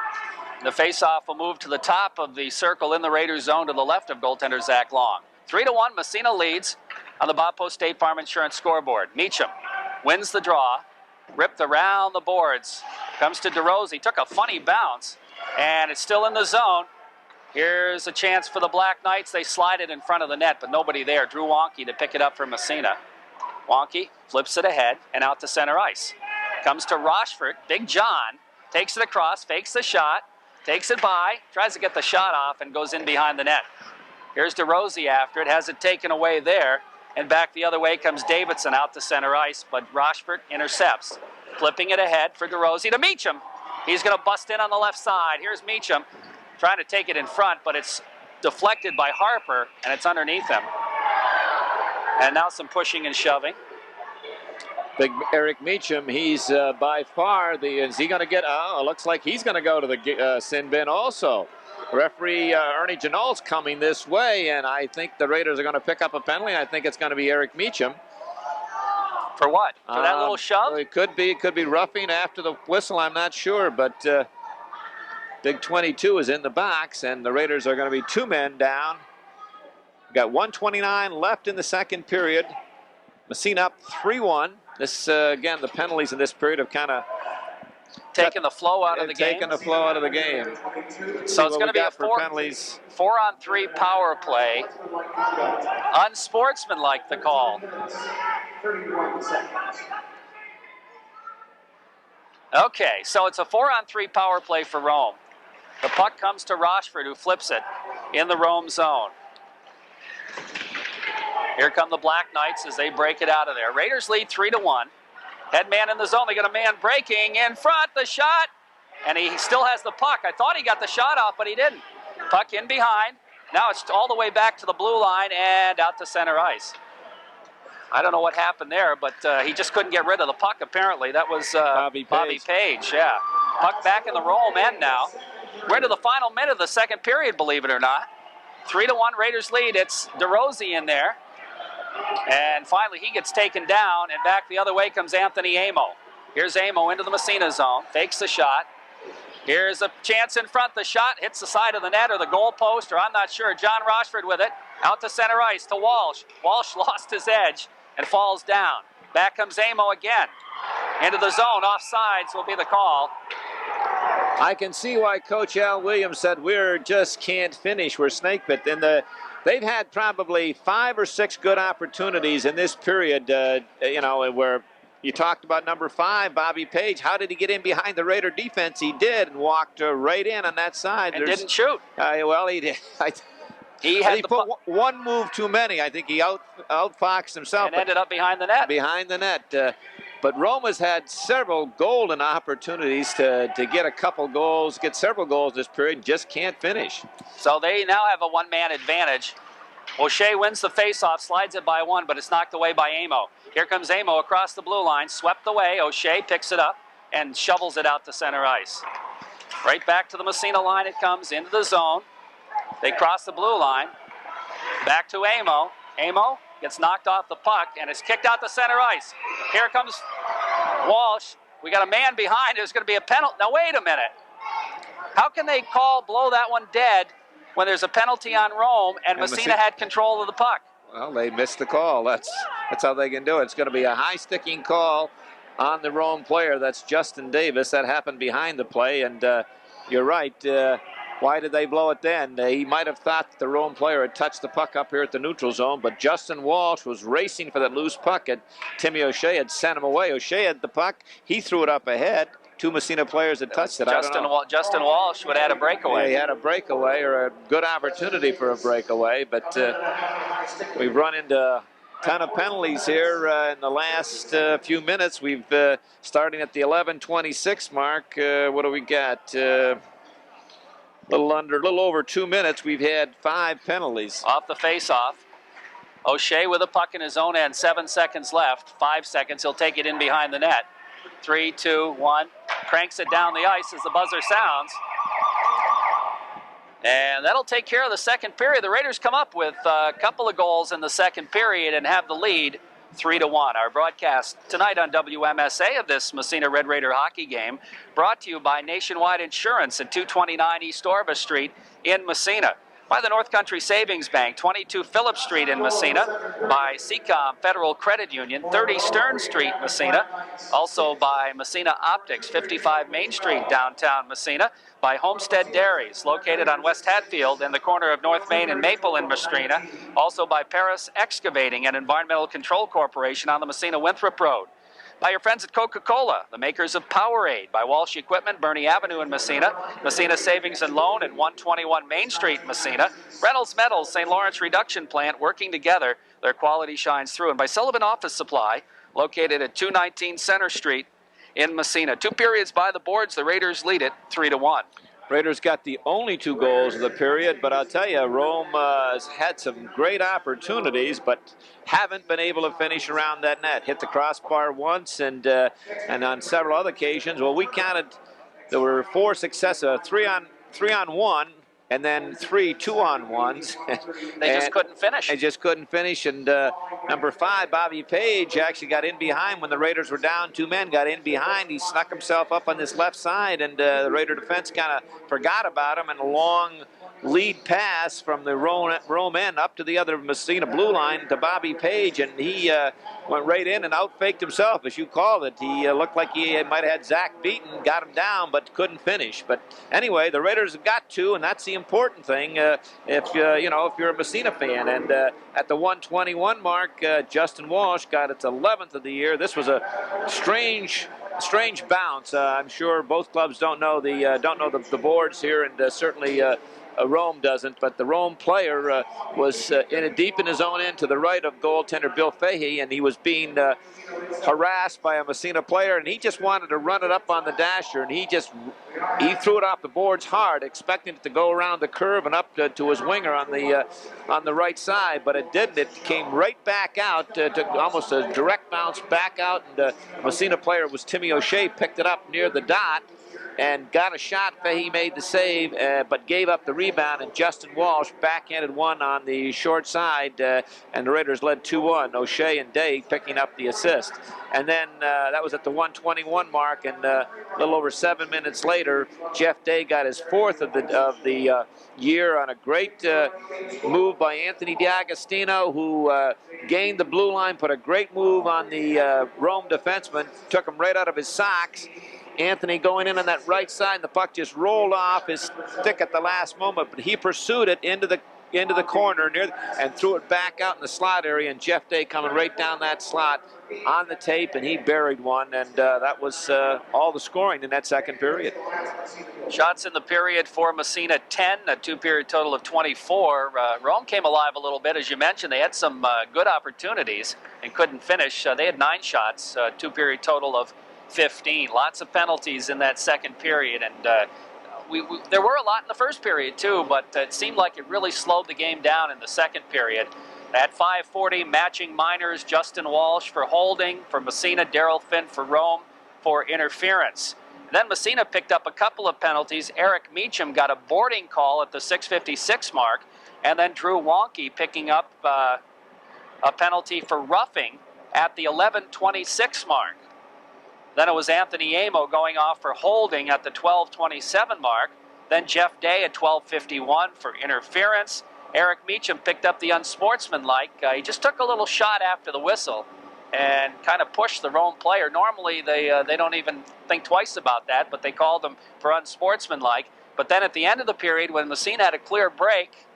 The faceoff will move to the top of the circle in the Raiders zone to the left of goaltender Zach Long. 3-1, Massena leads on the Bob Post State Farm Insurance scoreboard. Meacham wins the draw, ripped around the boards, comes to DeRose. Took a funny bounce, and it's still in the zone. Here's a chance for the Black Knights. They slide it in front of the net, but nobody there. Drew Wonky to pick it up for Massena. Wonky flips it ahead and out to center ice. Comes to Rochford. Big John takes it across, fakes the shot, takes it by, tries to get the shot off, and goes in behind the net. Here's DeRose after it, has it taken away there, and back the other way comes Davidson out to center ice, but Rochford intercepts. Flipping it ahead for DeRose to Meacham. He's going to bust in on the left side. Here's Meacham trying to take it in front, but it's deflected by Harper, and it's underneath him. And now some pushing and shoving. Big Eric Meacham, he's by far is he going to get, looks like he's going to go to the sin bin also. Referee Ernie Janol's coming this way, and I think the Raiders are going to pick up a penalty. I think it's going to be Eric Meacham. For what? For that little shove? It could be roughing after the whistle, I'm not sure, but Big 22 is in the box, and the Raiders are going to be 2 men down. We've got 1:29 left in the second period. Massena up 3-1. This, again, the penalties in this period have kind of taken the flow out of the game. Taken the flow out of the game. So it's going to be a 4-on-3 power play. Unsportsmanlike, the call. 31 seconds. Okay, so it's a 4-on-3 power play for Rome. The puck comes to Rochford, who flips it in the Rome zone. Here come the Black Knights as they break it out of there. Raiders lead 3-1. Head man in the zone. They got a man breaking in front. The shot. And he still has the puck. I thought he got the shot off, but he didn't. Puck in behind. Now it's all the way back to the blue line and out to center ice. I don't know what happened there, but he just couldn't get rid of the puck, apparently. That was Bobby Page, yeah. Puck back in the Rome end now. We're into the final minute of the second period, believe it or not. 3-1 Raiders lead. It's DeRose in there. And finally, he gets taken down, and back the other way comes Anthony Amo. Here's Amo into the Massena zone, fakes the shot. Here's a chance in front. The shot hits the side of the net or the goal post, or I'm not sure. John Rochford with it. Out to center ice to Walsh. Walsh lost his edge and falls down. Back comes Amo again. Into the zone. Offsides will be the call. I can see why Coach Al Williams said we just can't finish. We're snake bit. They've had probably 5 or 6 good opportunities in this period, where you talked about number 5, Bobby Page. How did he get in behind the Raider defense? He did, and walked right in on that side. And didn't shoot. He did. He put one move too many. I think he outfoxed himself. And ended up behind the net. Behind the net. But Roma's had several golden opportunities to get a couple goals, get several goals this period, just can't finish. So they now have a one-man advantage. O'Shea wins the faceoff, slides it by 1, but it's knocked away by Amo. Here comes Amo across the blue line, swept away. O'Shea picks it up and shovels it out to center ice. Right back to the Massena line it comes, into the zone. They cross the blue line. Back to Amo. Amo gets knocked off the puck, and it's kicked out to center ice. Here comes Walsh, we got a man behind. There's going to be a penalty. Now, wait a minute. How can they blow that one dead when there's a penalty on Rome and Massena had control of the puck? Well, they missed the call. That's how they can do it. It's going to be a high-sticking call on the Rome player. That's Justin Davis. That happened behind the play, and you're right. Why did they blow it then? He might have thought that the Rome player had touched the puck up here at the neutral zone, but Justin Walsh was racing for that loose puck, and Timmy O'Shea had sent him away. O'Shea had the puck. He threw it up ahead. Two Massena players had touched it. Justin Walsh would have had a breakaway. Yeah, he had a breakaway or a good opportunity for a breakaway, but we've run into a ton of penalties here in the last few minutes. We've starting at the 11:26 mark. What do we got? A little over 2 minutes. We've had 5 penalties. Off the face-off. O'Shea with a puck in his own end. 7 seconds left. 5 seconds. He'll take it in behind the net. 3, 2, 1. Cranks it down the ice as the buzzer sounds. And that'll take care of the second period. The Raiders come up with a couple of goals in the second period and have the lead 3-1. Our broadcast tonight on WMSA of this Massena Red Raider hockey game brought to you by Nationwide Insurance at 229 East Orva Street in Massena. By the North Country Savings Bank, 22 Phillips Street in Massena. By Seacom Federal Credit Union, 30 Stern Street, Massena. Also by Massena Optics, 55 Main Street, downtown Massena. By Homestead Dairies, located on West Hatfield in the corner of North Main and Maple in Massena. Also by Paris Excavating and Environmental Control Corporation on the Massena-Winthrop Road. By your friends at Coca-Cola, the makers of Powerade. By Walsh Equipment, Bernie Avenue in Massena. Massena Savings and Loan at 121 Main Street, Massena. Reynolds Metals, St. Lawrence Reduction Plant, working together. Their quality shines through. And by Sullivan Office Supply, located at 219 Center Street in Massena. 2 periods by the boards. The Raiders lead it 3-1. Raiders got the only 2 goals of the period, but I'll tell you, Rome has had some great opportunities, but haven't been able to finish around that net. Hit the crossbar once, and on several other occasions. Well, we counted. There were 4 successive, 3 on 1, and then 3 2-on-1s. They just couldn't finish. They just couldn't finish. And number 5, Bobby Page, actually got in behind when the Raiders were down 2 men. Got in behind. He snuck himself up on this left side, and the Raider defense kind of forgot about him. And a long lead pass from the Rome end up to the other Massena blue line to Bobby Page, and he went right in and out-faked himself, as you called it. He looked like he might have had Zach beaten, got him down, but couldn't finish. But anyway, the Raiders have got 2, and that's the important thing if you're a Massena fan. And at the 1:21 mark, Justin Walsh got its 11th of the year. This was a strange bounce. I'm sure both clubs don't know the boards here, and certainly Rome doesn't, but the Rome player was deep in his own end to the right of goaltender Bill Fahey, and he was being harassed by a Massena player, and he just wanted to run it up on the dasher, and he threw it off the boards hard, expecting it to go around the curve and up to his winger on the right side, but it didn't. It came right back out, to almost a direct bounce back out, and the Massena player was Timmy O'Shea, picked it up near the dot, and got a shot. Fahey made the save, but gave up the rebound, and Justin Walsh backhanded one on the short side, and the Raiders led 2-1. O'Shea and Day picking up the assist. And then that was at the 1:21 mark, and a little over 7 minutes later, Jeff Day got his 4th of the year on a great move by Anthony D'Agostino, who gained the blue line, put a great move on the Rome defenseman, took him right out of his socks. Anthony going in on that right side, and the puck just rolled off his stick at the last moment, but he pursued it into the corner and threw it back out in the slot area, and Jeff Day coming right down that slot on the tape, and he buried one, and that was all the scoring in that second period. Shots in the period for Massena, 10, a 2-period total of 24. Rome came alive a little bit, as you mentioned. They had some good opportunities and couldn't finish. They had 9 shots, 2-period total of 15. Lots of penalties in that second period, and there were a lot in the first period too, but it seemed like it really slowed the game down in the second period. At 5:40, matching minors, Justin Walsh for holding, for Massena, Daryl Finn for Rome for interference. And then Massena picked up a couple of penalties. Eric Meacham got a boarding call at the 6:56 mark, and then Drew Wonky picking up a penalty for roughing at the 11:26 mark. Then it was Anthony Amo going off for holding at the 12:27 mark. Then Jeff Day at 12:51 for interference. Eric Meacham picked up the unsportsmanlike. He just took a little shot after the whistle and kind of pushed the Rome player. Normally they don't even think twice about that, but they called him for unsportsmanlike. But then at the end of the period, when Massena had a clear break,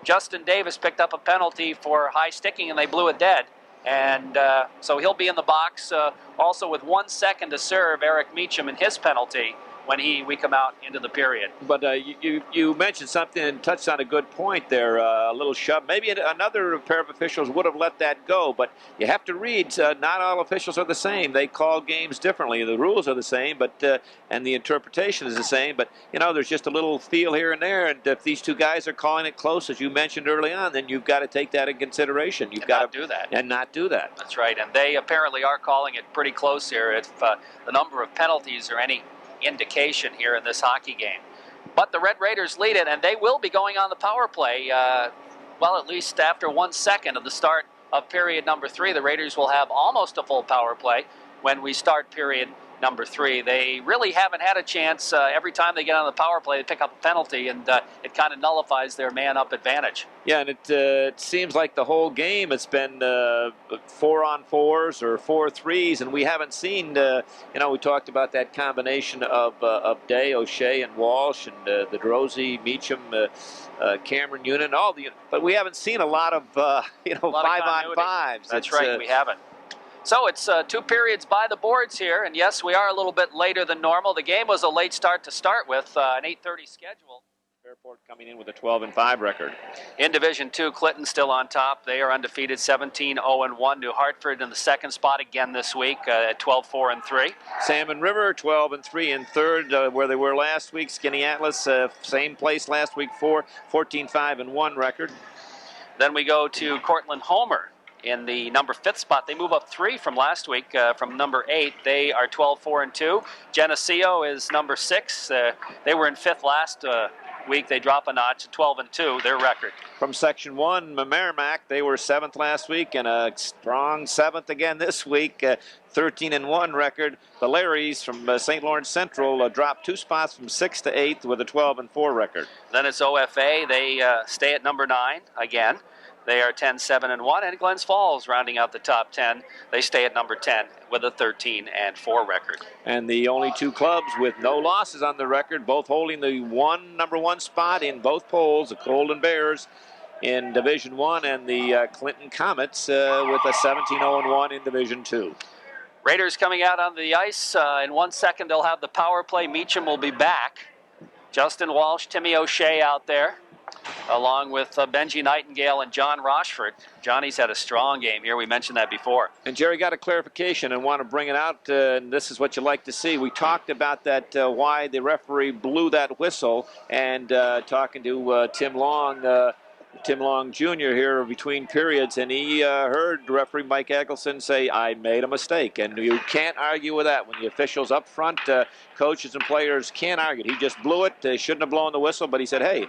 Justin Davis picked up a penalty for high sticking, and they blew it dead. And so he'll be in the box also with 1 second to serve Eric Meacham in his penalty when we come out into the period. But you mentioned something and touched on a good point there, a little shove. Maybe another pair of officials would have let that go, but you have to read, not all officials are the same. They call games differently. The rules are the same, but and the interpretation is the same, but there's just a little feel here and there, and if these two guys are calling it close, as you mentioned early on, then you've got to take that in consideration. You've got to do that. And not do that. That's right, and they apparently are calling it pretty close here if the number of penalties are any indication here in this hockey game. But the Red Raiders lead it, and they will be going on the power play, well, at least after 1 second of the start of period number 3. The Raiders will have almost a full power play when we start period number 3. They really haven't had a chance. Every time they get on the power play, they pick up a penalty, and it kind of nullifies their man-up advantage. Yeah, and it seems like the whole game it's been 4-on-4s or 4-3s, and we haven't seen, we talked about that combination of Day, O'Shea, and Walsh, and the Drosy, Meacham, Cameron Union, but we haven't seen a lot of, 5-on-5s. That's right, we haven't. So it's 2 periods by the boards here, and yes, we are a little bit later than normal. The game was a late start to start with, an 8:30 schedule. Fairport coming in with a 12-5 record. In Division II, Clinton still on top. They are undefeated, 17-0-1. New Hartford in the second spot again this week at 12-4-3. Salmon River 12-3 in third, where they were last week. Skinny Atlas, same place last week, 14-5-1 record. Then we go to Cortland Homer in the number 5th spot. They move up 3 from last week, from number 8. They are 12-4-2. Geneseo is number 6. They were in 5th last week. They drop a notch, 12-2, their record. From Section 1, Merrimack, they were 7th last week and a strong 7th again this week, 13-1 record. The Larrys from St. Lawrence Central dropped 2 spots from 6th to 8th with a 12-4 record. Then it's OFA. They stay at number 9 again. They are 10-7-1, and Glens Falls rounding out the top 10. They stay at number 10 with a 13-4 record. And the only 2 clubs with no losses on the record, both holding the number 1 spot in both polls, the Golden Bears in Division 1 and the Clinton Comets with a 17-0-1 in Division 2. Raiders coming out on the ice. In 1 second, they'll have the power play. Meacham will be back. Justin Walsh, Timmy O'Shea out there, along with Benji Nightingale and John Rochford. Johnny's had a strong game here. We mentioned that before. And Jerry got a clarification and want to bring it out, and this is what you like to see. We talked about that, why the referee blew that whistle, and talking to Tim Long Jr. here between periods, and he heard referee Mike Eggleston say, "I made a mistake," and you can't argue with that. When the officials up front, coaches and players can't argue. He just blew it. They shouldn't have blown the whistle, but he said, "Hey,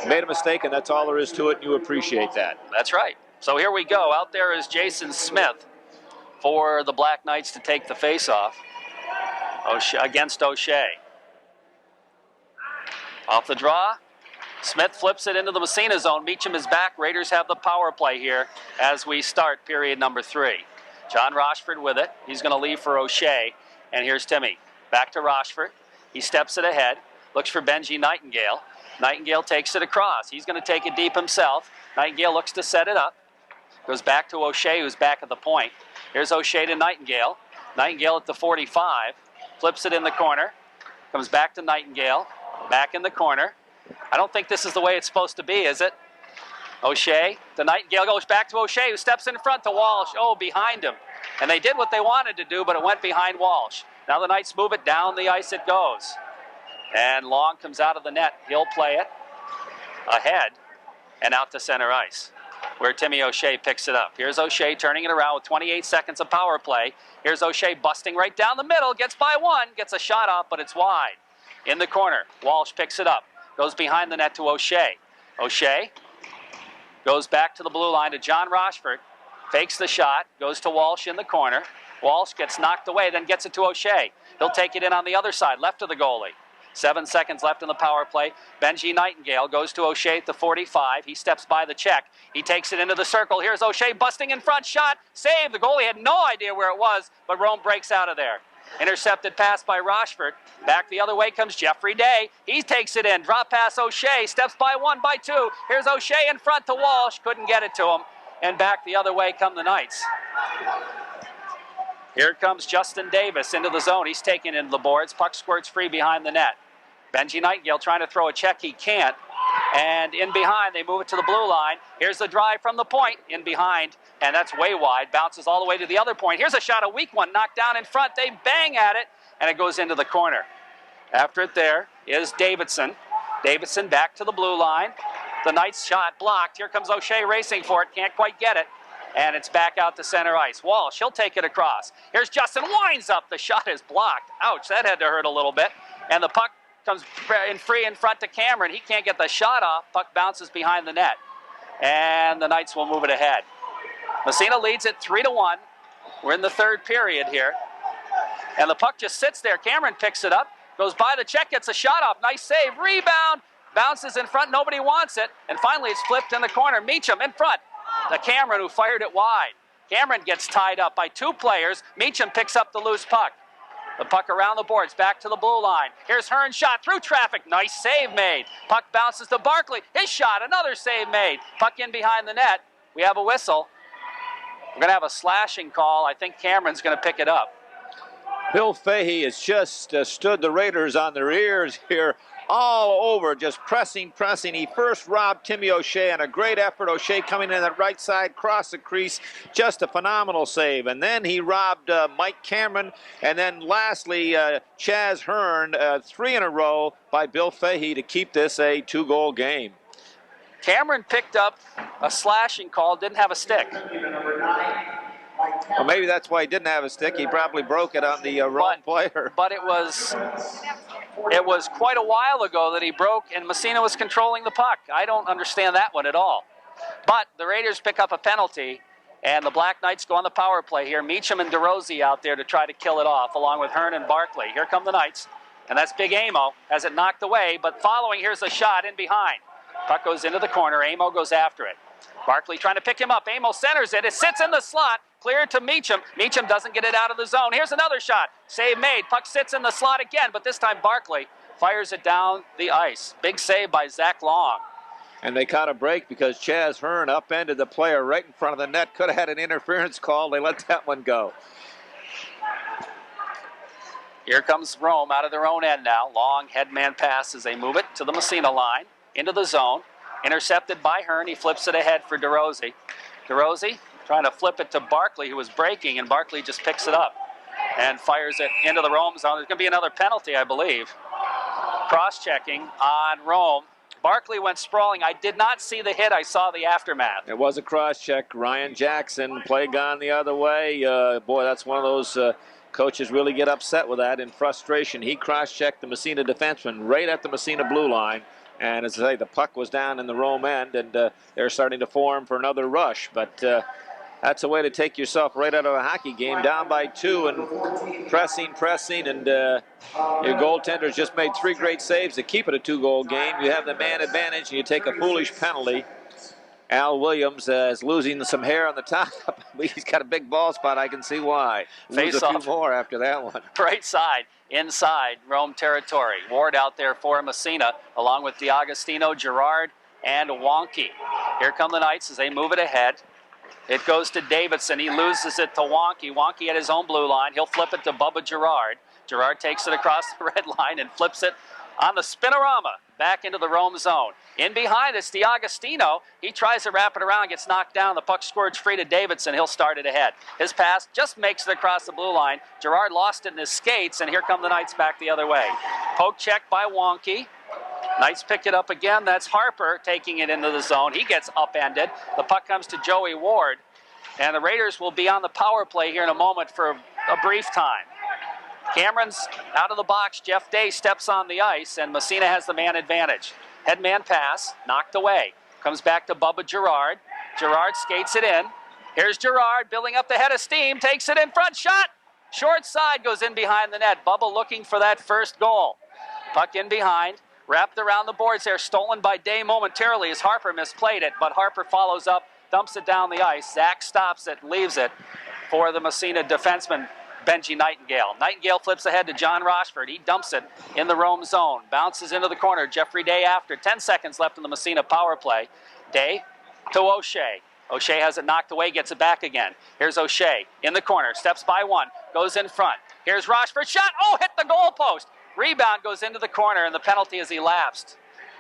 made a mistake," and that's all there is to it, and you appreciate that. That's right. So here we go. Out there is Jason Smith for the Black Knights to take the face-off against O'Shea. Off the draw. Smith flips it into the Massena zone. Meacham is back. Raiders have the power play here as we start period number 3. John Rochford with it. He's going to leave for O'Shea. And here's Timmy. Back to Rochford. He steps it ahead. Looks for Benji Nightingale. Nightingale takes it across. He's going to take it deep himself. Nightingale looks to set it up. Goes back to O'Shea, who's back at the point. Here's O'Shea to Nightingale. Nightingale at the 45. Flips it in the corner. Comes back to Nightingale. Back in the corner. I don't think this is the way it's supposed to be, is it? O'Shea, the Nightingale goes back to O'Shea, who steps in front to Walsh. Oh, behind him. And they did what they wanted to do, but it went behind Walsh. Now the Knights move it down the ice it goes. And Long comes out of the net. He'll play it ahead and out to center ice, where Timmy O'Shea picks it up. Here's O'Shea turning it around with 28 seconds of power play. Here's O'Shea busting right down the middle, gets by one, gets a shot off, but it's wide. In the corner, Walsh picks it up. Goes behind the net to O'Shea. O'Shea goes back to the blue line to John Rochford. Fakes the shot. Goes to Walsh in the corner. Walsh gets knocked away, then gets it to O'Shea. He'll take it in on the other side, left of the goalie. 7 seconds left in the power play. Benji Nightingale goes to O'Shea at the 45. He steps by the check. He takes it into the circle. Here's O'Shea busting in front. Shot. Save. The goalie had no idea where it was, but Rome breaks out of there. Intercepted pass by Rochford. Back the other way comes Jeffrey Day. He takes it in. Drop pass O'Shea. Steps by 1, by 2. Here's O'Shea in front to Walsh. Couldn't get it to him. And back the other way come the Knights. Here comes Justin Davis into the zone. He's taken into the boards. Puck squirts free behind the net. Benji Nightingale trying to throw a check. He can't. And in behind, they move it to the blue line. Here's the drive from the point. In behind, and that's way wide. Bounces all the way to the other point. Here's a shot, a weak one, knocked down in front. They bang at it, and it goes into the corner. After it there is Davidson. Davidson back to the blue line. The Knights shot blocked. Here comes O'Shea racing for it. Can't quite get it. And it's back out to center ice. Walsh, he'll take it across. Here's Justin, winds up. The shot is blocked. Ouch, that had to hurt a little bit. And the puck comes free in front to Cameron. He can't get the shot off. Puck bounces behind the net. And the Knights will move it ahead. Massena leads it 3-1. We're in the third period here. And the puck just sits there. Cameron picks it up, goes by the check, gets a shot off. Nice save. Rebound. Bounces in front. Nobody wants it. And finally it's flipped in the corner. Meacham in front. To Cameron, who fired it wide. Cameron gets tied up by 2 players. Meacham picks up the loose puck. The puck around the boards, back to the blue line. Here's Hearn's shot through traffic. Nice save made. Puck bounces to Barkley. His shot, another save made. Puck in behind the net. We have a whistle. We're going to have a slashing call. I think Cameron's going to pick it up. Bill Fahey has just stood the Raiders on their ears here, all over, just pressing. He first robbed Timmy O'Shea, and a great effort. O'Shea coming in the right side, cross the crease, just a phenomenal save. And then he robbed Mike Cameron, and then lastly, Chaz Hearn, 3 in a row by Bill Fahey to keep this a 2-goal game. Cameron picked up a slashing call, didn't have a stick. Well, maybe that's why he didn't have a stick. He probably broke it on the wrong player. But it was quite a while ago that he broke, and Massena was controlling the puck. I don't understand that one at all. But the Raiders pick up a penalty, and the Black Knights go on the power play here. Meacham and DeRosie out there to try to kill it off, along with Hearn and Barkley. Here come the Knights, and that's Big Amo. Has it knocked away, but following, here's a shot in behind. Puck goes into the corner. Amo goes after it. Barkley trying to pick him up. Amo centers it. It sits in the slot. Clear to Meacham. Meacham doesn't get it out of the zone. Here's another shot. Save made. Puck sits in the slot again, but this time Barkley fires it down the ice. Big save by Zach Long. And they caught a break because Chaz Hearn upended the player right in front of the net. Could have had an interference call. They let that one go. Here comes Rome out of their own end now. Long headman pass as they move it to the Massena line. Into the zone. Intercepted by Hearn. He flips it ahead for DeRosie. DeRosie trying to flip it to Barkley, who was breaking, and Barkley just picks it up and fires it into the Rome zone. There's going to be another penalty, I believe. Cross-checking on Rome. Barkley went sprawling. I did not see the hit. I saw the aftermath. It was a cross-check. Ryan Jackson, play gone the other way. Boy, that's one of those coaches really get upset with that in frustration. He cross-checked the Massena defenseman right at the Massena blue line. And as I say, the puck was down in the Rome end, and they're starting to form for another rush. But that's a way to take yourself right out of a hockey game, down by 2 and pressing, and your goaltender's just made 3 great saves to keep it a 2-goal game. You have the man advantage, and you take a foolish penalty. Al Williams is losing some hair on the top. He's got a big ball spot. I can see why. Lose a few more after that one. Right side, inside Rome territory. Ward out there for Massena, along with DiAgostino, Gerard, and Wonky. Here come the Knights as they move it ahead. It goes to Davidson. He loses it to Wonky. Wonky at his own blue line. He'll flip it to Bubba Gerard. Gerard takes it across the red line and flips it on the spinorama back into the Rome zone. In behind it's DiAgostino. He tries to wrap it around, gets knocked down. The puck squirts free to Davidson. He'll start it ahead. His pass just makes it across the blue line. Gerard lost it in his skates, and here come the Knights back the other way. Poke check by Wonky. Knights pick it up again. That's Harper taking it into the zone. He gets upended. The puck comes to Joey Ward. And the Raiders will be on the power play here in a moment for a brief time. Cameron's out of the box. Jeff Day steps on the ice, and Massena has the man advantage. Headman pass, knocked away. Comes back to Bubba Gerard. Gerard skates it in. Here's Gerard building up the head of steam, takes it in front, shot. Short side goes in behind the net. Bubba looking for that first goal. Puck in behind, wrapped around the boards there, stolen by Day momentarily as Harper misplayed it, but Harper follows up, dumps it down the ice. Zach stops it, leaves it for the Massena defenseman, Benji Nightingale. Nightingale flips ahead to John Rochford. He dumps it in the Rome zone, bounces into the corner. Jeffrey Day after. 10 seconds left in the Massena power play. Day to O'Shea. O'Shea has it knocked away, gets it back again. Here's O'Shea in the corner, steps by one, goes in front. Here's Rochford, shot, oh, hit the goalpost. Rebound goes into the corner, and the penalty is elapsed.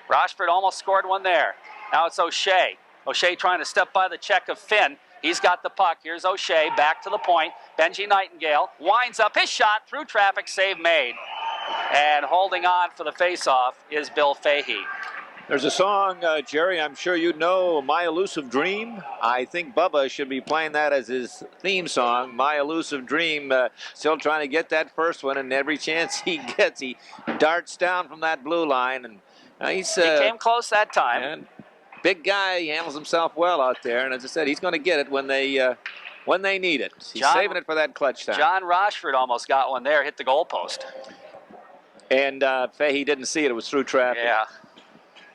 Rochford almost scored one there. Now it's O'Shea. O'Shea trying to step by the check of Finn. He's got the puck. Here's O'Shea, back to the point. Benji Nightingale winds up his shot through traffic, save made. And holding on for the faceoff is Bill Fahey. There's a song, Jerry, I'm sure you know, My Elusive Dream. I think Bubba should be playing that as his theme song, My Elusive Dream. Still trying to get that first one, and every chance he gets, he darts down from that blue line. And he came close that time. And big guy, he handles himself well out there. And as I said, he's going to get it when they need it. He's saving it for that clutch time. John Rochford almost got one there, hit the goalpost. And Fahey didn't see it. It was through traffic. Yeah.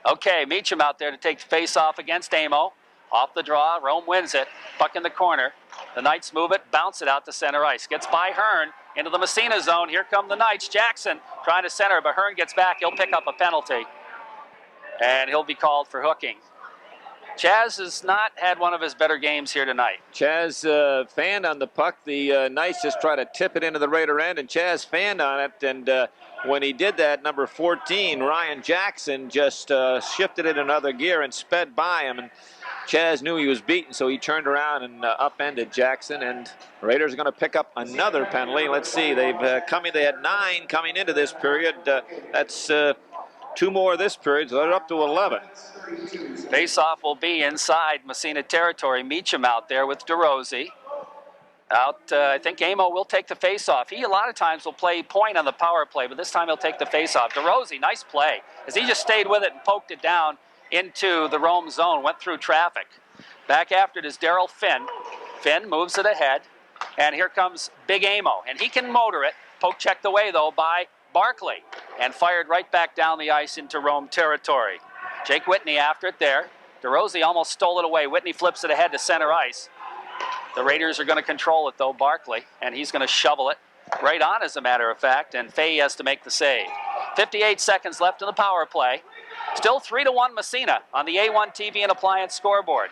Okay, Meacham out there to take the face-off against Amo. Off the draw, Rome wins it. Puck in the corner. The Knights move it, bounce it out to center ice. Gets by Hearn into the Massena zone. Here come the Knights. Jackson trying to center, but Hearn gets back. He'll pick up a penalty. And he'll be called for hooking. Chaz has not had one of his better games here tonight. Chaz fanned on the puck. The Knights just try to tip it into the Raider end, and Chaz fanned on it. And when he did that, number 14, Ryan Jackson, just shifted it another gear and sped by him. And Chaz knew he was beaten, so he turned around and upended Jackson. And the Raiders are going to pick up another penalty. Let's see, they had 9 coming into this period. That's 2 more this period, so they're up to 11. Face-off will be inside Massena territory. Meacham out there with DeRosie. Out, I think Amo will take the face-off. He a lot of times will play point on the power play, but this time he'll take the face-off. DeRosie, nice play, as he just stayed with it and poked it down into the Rome zone, went through traffic. Back after it is Daryl Finn. Finn moves it ahead, and here comes Big Amo, and he can motor it. Poke checked away, though, by Barkley, and fired right back down the ice into Rome territory. Jake Whitney after it there. DeRosie almost stole it away. Whitney flips it ahead to center ice. The Raiders are going to control it, though, Barkley, and he's going to shovel it right on, as a matter of fact, and Fahey has to make the save. 58 seconds left in the power play. Still 3-1 Massena on the A1 TV and Appliance scoreboard.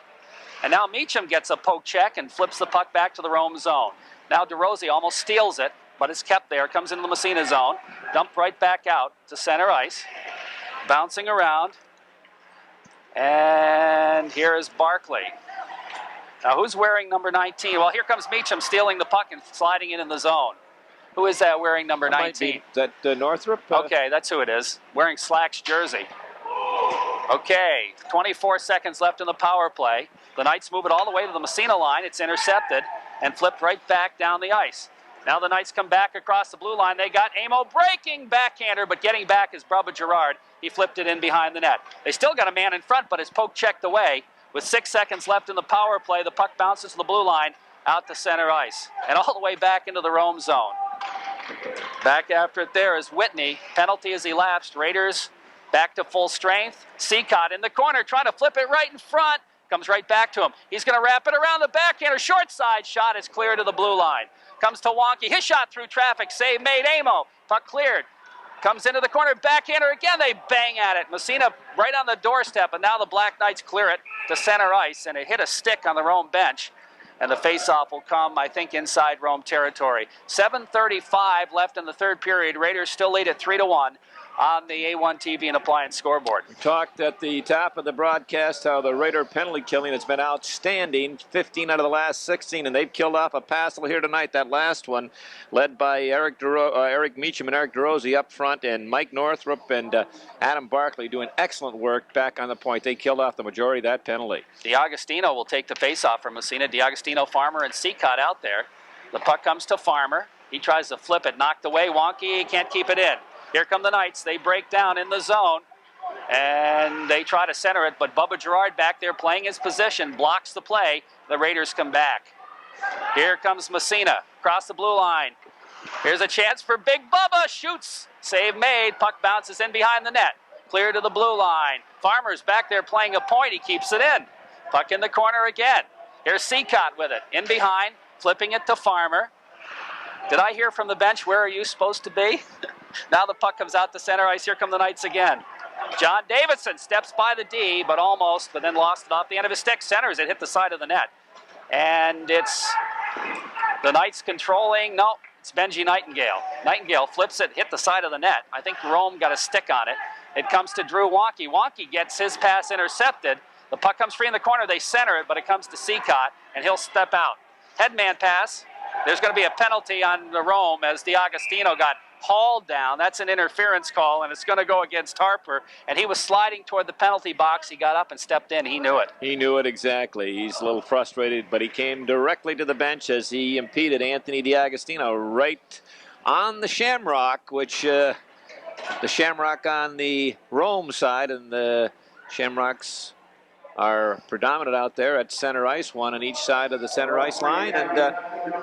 And now Meacham gets a poke check and flips the puck back to the Rome zone. Now DeRosie almost steals it, but it's kept there, comes into the Massena zone, dumped right back out to center ice, bouncing around, and here is Barkley. Now who's wearing number 19? Well, here comes Meacham stealing the puck and sliding it in the zone. Who is that wearing number 19? Is that Northrop? Okay, that's who it is, wearing Slack's jersey. Okay, 24 seconds left in the power play. The Knights move it all the way to the Massena line. It's intercepted and flipped right back down the ice. Now the Knights come back across the blue line. They got Amo breaking backhander, but getting back is Bubba Gerard. He flipped it in behind the net. They still got a man in front, but his poke checked away. With 6 seconds left in the power play, the puck bounces to the blue line out to center ice and all the way back into the Rome zone. Back after it there is Whitney. Penalty is elapsed. Raiders back to full strength. Seacott in the corner trying to flip it right in front. Comes right back to him. He's going to wrap it around the backhander. Short side shot is clear to the blue line. Comes to Wonky. His shot through traffic. Save made. Amo. Puck cleared. Comes into the corner. Backhander again. They bang at it. Massena right on the doorstep. And now the Black Knights clear it to center ice. And it hit a stick on the Rome bench. And the faceoff will come, I think, inside Rome territory. 7:35 left in the third period. Raiders still lead at 3-1 on the A1 TV and Appliance scoreboard. We talked at the top of the broadcast how the Raider penalty killing has been outstanding. 15 out of the last 16, and they've killed off a passel here tonight. That last one, led by Eric Meacham and Eric DeRosie up front, and Mike Northrop and Adam Barkley doing excellent work back on the point. They killed off the majority of that penalty. DiAgostino will take the faceoff from Massena. DiAgostino, Farmer, and Seacott out there. The puck comes to Farmer. He tries to flip it, knocked away. Wonky, he can't keep it in. Here come the Knights. They break down in the zone, and they try to center it, but Bubba Gerard back there playing his position, blocks the play. the Raiders come back. Here comes Massena across the blue line. Here's a chance for Big Bubba. Shoots. Save made. Puck bounces in behind the net. Clear to the blue line. Farmer's back there playing a point. He keeps it in. Puck in the corner again. Here's Seacott with it. In behind. Flipping it to Farmer. Did I hear from the bench, where are you supposed to be? Now the puck comes out to center ice. Here come the Knights again. John Davidson steps by the D, but almost, but then lost it off the end of his stick. Centers it, hit the side of the net. And it's the Knights controlling. No, it's Benji Nightingale. Nightingale flips it, hit the side of the net. I think Rome got a stick on it. It comes to Drew Wonky. Wonky gets his pass intercepted. The puck comes free in the corner. They center it, but it comes to Seacott, and he'll step out. Headman pass. There's going to be a penalty on the Rome as DiAgostino got hauled down. That's an interference call, and it's going to go against Harper. And he was sliding toward the penalty box. He got up and stepped in. He knew it. He knew it exactly. He's a little frustrated, but he came directly to the bench as he impeded Anthony DiAgostino right on the Shamrock, which the Shamrock on the Rome side, and the Shamrocks are predominant out there at center ice, one on each side of the center ice line. And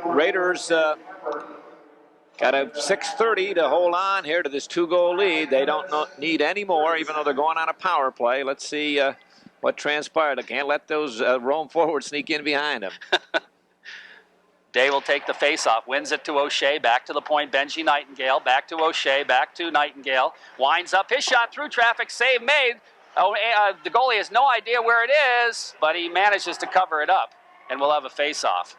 Raiders got a 6:30 to hold on here to this 2-goal lead. They don't need any more, even though they're going on a power play. Let's see what transpired. They can't let those Rome forwards sneak in behind them. Day will take the face-off, wins it to O'Shea, back to the point, Benji Nightingale, back to O'Shea, back to Nightingale, winds up his shot through traffic, save made. The goalie has no idea where it is, but he manages to cover it up, and we'll have a face-off.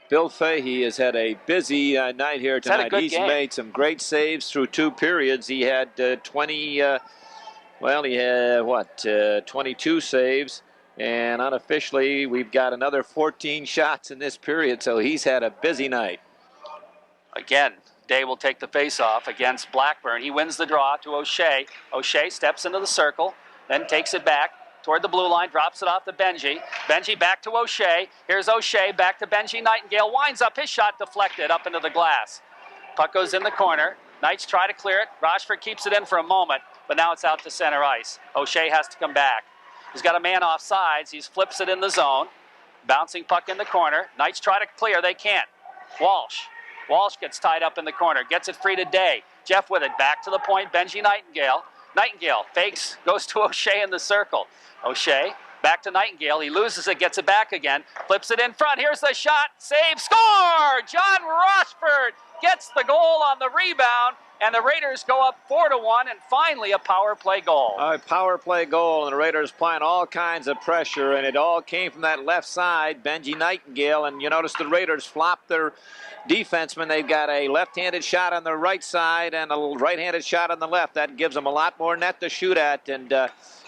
Bill Fahey has had a busy night here tonight. He's made some great saves through 2 periods. He had 22 saves, and unofficially we've got another 14 shots in this period, so he's had a busy night. Again, Day will take the face-off against Blackburn. He wins the draw to O'Shea. O'Shea steps into the circle, then takes it back toward the blue line, drops it off to Benji. Benji back to O'Shea. Here's O'Shea back to Benji Nightingale. Winds up, his shot deflected up into the glass. Puck goes in the corner. Knights try to clear it. Rochford keeps it in for a moment, but now it's out to center ice. O'Shea has to come back. He's got a man off sides. He flips it in the zone. Bouncing puck in the corner. Knights try to clear. They can't. Walsh gets tied up in the corner. Gets it free to Day. Jeff with it. Back to the point. Benji Nightingale. Nightingale fakes. Goes to O'Shea in the circle. O'Shea back to Nightingale. He loses it. Gets it back again. Flips it in front. Here's the shot. Save. Score! John Rochford gets the goal on the rebound. And the Raiders go up 4-1, and finally a power play goal. A power play goal, and the Raiders applying all kinds of pressure, and it all came from that left side, Benji Nightingale. And you notice the Raiders flop their defensemen. They've got a left-handed shot on the right side and a right-handed shot on the left. That gives them a lot more net to shoot at. And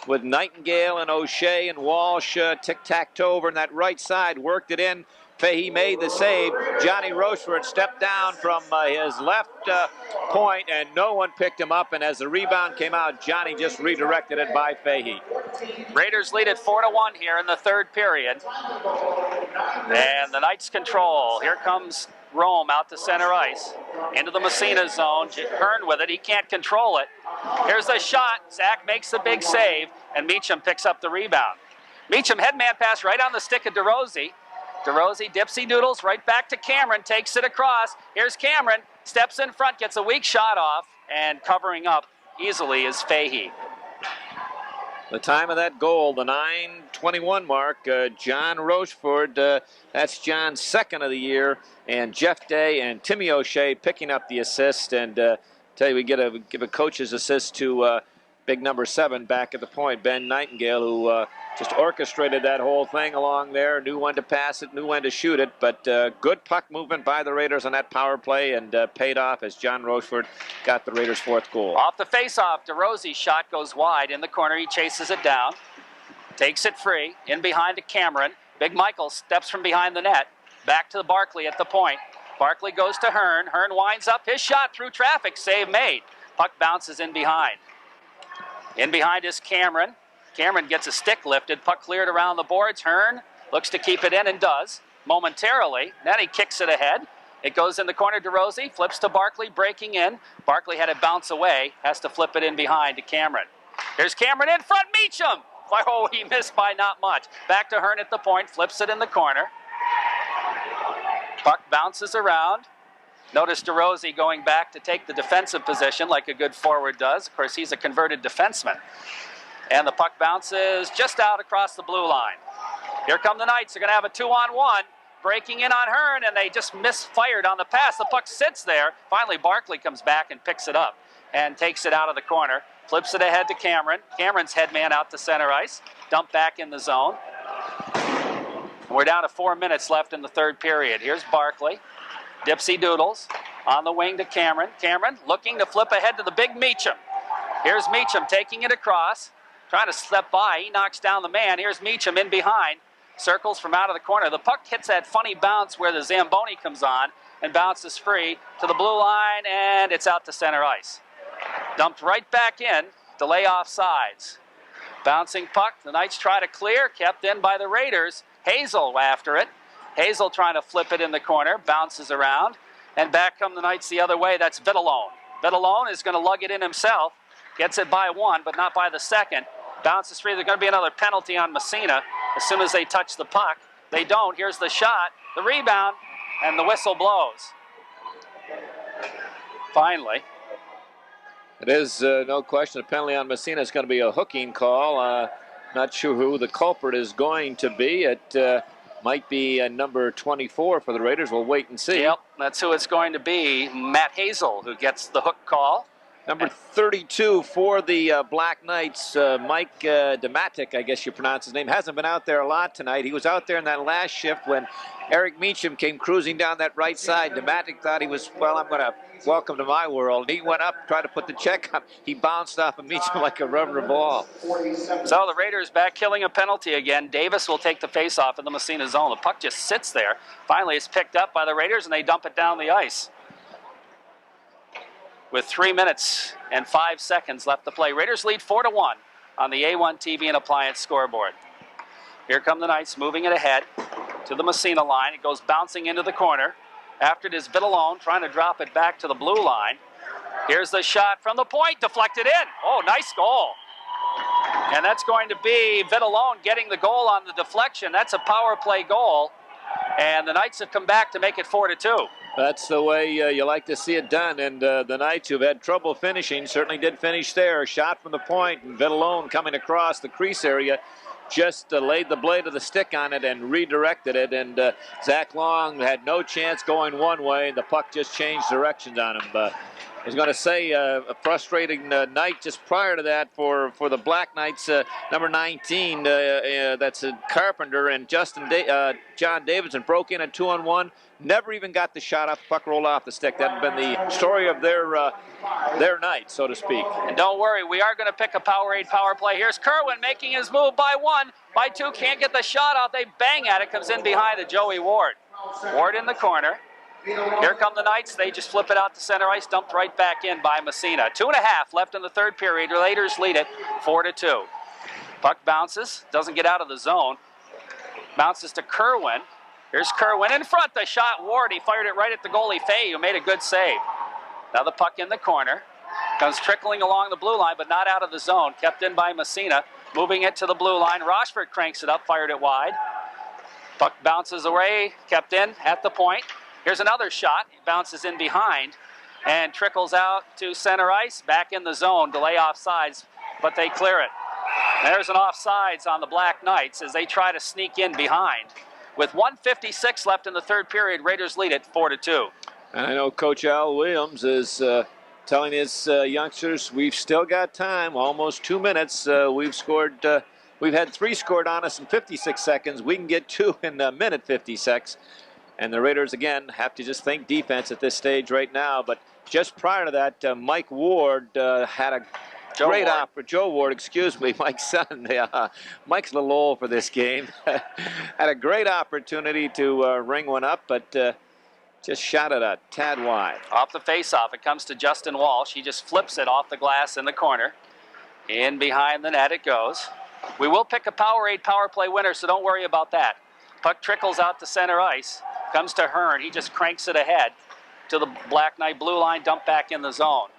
with Nightingale and O'Shea and Walsh tic-tac-toe over on that right side, worked it in. Fahey made the save. Johnny Rochford stepped down from his left point, and no one picked him up. And as the rebound came out, Johnny just redirected it by Fahey. Raiders lead at 4-1 here in the third period. And the Knights control. Here comes Rome out to center ice. Into the Massena zone. Hearn with it. He can't control it. Here's the shot. Zach makes the big save, and Meacham picks up the rebound. Meacham headman pass right on the stick of DeRosie. DeRosie dipsy doodles right back to Cameron, takes it across. Here's Cameron, steps in front, gets a weak shot off, and covering up easily is Fahey. The time of that goal, the 9:21 mark, John Rochford, that's John's second of the year, and Jeff Day and Timmy O'Shea picking up the assist. And tell you, we give a coach's assist to big number 7 back at the point, Ben Nightingale, who just orchestrated that whole thing along there, knew when to pass it, knew when to shoot it. But good puck movement by the Raiders on that power play, and paid off as John Rochford got the Raiders' 4th goal. Off the face-off, DeRosie's shot goes wide in the corner. He chases it down, takes it free, in behind to Cameron. Big Michael steps from behind the net, back to the Barkley at the point. Barkley goes to Hearn. Hearn winds up his shot through traffic, save made. Puck bounces in behind. In behind is Cameron. Cameron gets a stick lifted, puck cleared around the boards. Hearn looks to keep it in and does momentarily. Then he kicks it ahead. It goes in the corner to Rosie, flips to Barkley, breaking in. Barkley had it bounce away, has to flip it in behind to Cameron. Here's Cameron in front, Meacham! Oh, he missed by not much. Back to Hearn at the point, flips it in the corner. Puck bounces around. Notice DeRosie going back to take the defensive position like a good forward does. Of course, he's a converted defenseman. And the puck bounces just out across the blue line. Here come the Knights. They're going to have a 2-on-1. Breaking in on Hearn, and they just misfired on the pass. The puck sits there. Finally, Barkley comes back and picks it up and takes it out of the corner. Flips it ahead to Cameron. Cameron's head man out to center ice. Dump back in the zone. We're down to 4 minutes left in the third period. Here's Barkley. Dipsy doodles on the wing to Cameron. Cameron looking to flip ahead to the big Meacham. Here's Meacham taking it across, trying to slip by. He knocks down the man. Here's Meacham in behind. Circles from out of the corner. The puck hits that funny bounce where the Zamboni comes on and bounces free to the blue line, and it's out to center ice. Dumped right back in to lay off sides. Bouncing puck. The Knights try to clear. Kept in by the Raiders. Hazel after it. Hazel trying to flip it in the corner, bounces around, and back come the Knights the other way. That's Vitalone. Vitalone is going to lug it in himself, gets it by one, but not by the second. Bounces free. There's going to be another penalty on Massena as soon as they touch the puck. They don't. Here's the shot, the rebound, and the whistle blows. Finally. It is no question a penalty on Massena is going to be a hooking call. Not sure who the culprit is going to be. It might be number 24 for the Raiders. We'll wait and see. Yep, that's who it's going to be. Matt Hazel, who gets the hook call. Number 32 for the Black Knights, Mike Dematic, I guess you pronounce his name, hasn't been out there a lot tonight. He was out there in that last shift when Eric Meacham came cruising down that right side. Dematic thought he was, well, I'm going to welcome to my world. He went up, tried to put the check on. He bounced off of Meacham like a rubber ball. So the Raiders back killing a penalty again. Davis will take the face-off in the Massena zone. The puck just sits there. Finally, it's picked up by the Raiders, and they dump it down the ice. With 3 minutes and 5 seconds left to play. Raiders lead 4-1 on the A1 TV and Appliance scoreboard. Here come the Knights moving it ahead to the Massena line. It goes bouncing into the corner. After it is Vitalone trying to drop it back to the blue line. Here's the shot from the point, deflected in. Oh, nice goal. And that's going to be Vitalone getting the goal on the deflection. That's a power play goal. And the Knights have come back to make it 4-2. That's the way you like to see it done. And the Knights, who've had trouble finishing, certainly did finish there. A shot from the point, and Vitalone coming across the crease area just laid the blade of the stick on it and redirected it. And Zach Long had no chance going one way, and the puck just changed directions on him. I was going to say a frustrating night just prior to that for the Black Knights. Number 19, that's a Carpenter, and John Davidson broke in at 2-on-1. Never even got the shot up. Puck rolled off the stick. That had been the story of their night, so to speak. And don't worry, we are going to pick a Powerade power play. Here's Kerwin making his move by one. By two, can't get the shot out. They bang at it. Comes in behind to Joey Ward. Ward in the corner. Here come the Knights. They just flip it out to center ice. Dumped right back in by Massena. 2.5 left in the third period. Raiders lead it 4-2. Puck bounces. Doesn't get out of the zone. Bounces to Kerwin. Here's Kerwin in front. The shot, Ward. He fired it right at the goalie, Fay, who made a good save. Now the puck in the corner. Comes trickling along the blue line, but not out of the zone. Kept in by Massena. Moving it to the blue line. Rochford cranks it up, fired it wide. Puck bounces away. Kept in at the point. Here's another shot. He bounces in behind and trickles out to center ice. Back in the zone to lay offsides, but they clear it. There's an offsides on the Black Knights as they try to sneak in behind. With 1:56 left in the third period, Raiders lead it 4-2. And I know Coach Al Williams is telling his youngsters, we've still got time, almost 2 minutes. We've had 3 scored on us in 56 seconds. We can get 2 in a minute 56. And the Raiders, again, have to just think defense at this stage right now. But just prior to that, Mike Ward had a great opportunity. Joe Ward, excuse me, Mike's son. Mike's a little old for this game. Had a great opportunity to ring one up, but just shot it a tad wide. Off the face-off, it comes to Justin Walsh. He just flips it off the glass in the corner. In behind the net it goes. We will pick a Powerade power play winner, so don't worry about that. Puck trickles out to center ice. Comes to Hearn. He just cranks it ahead to the Black Knight blue line. Dump back in the zone.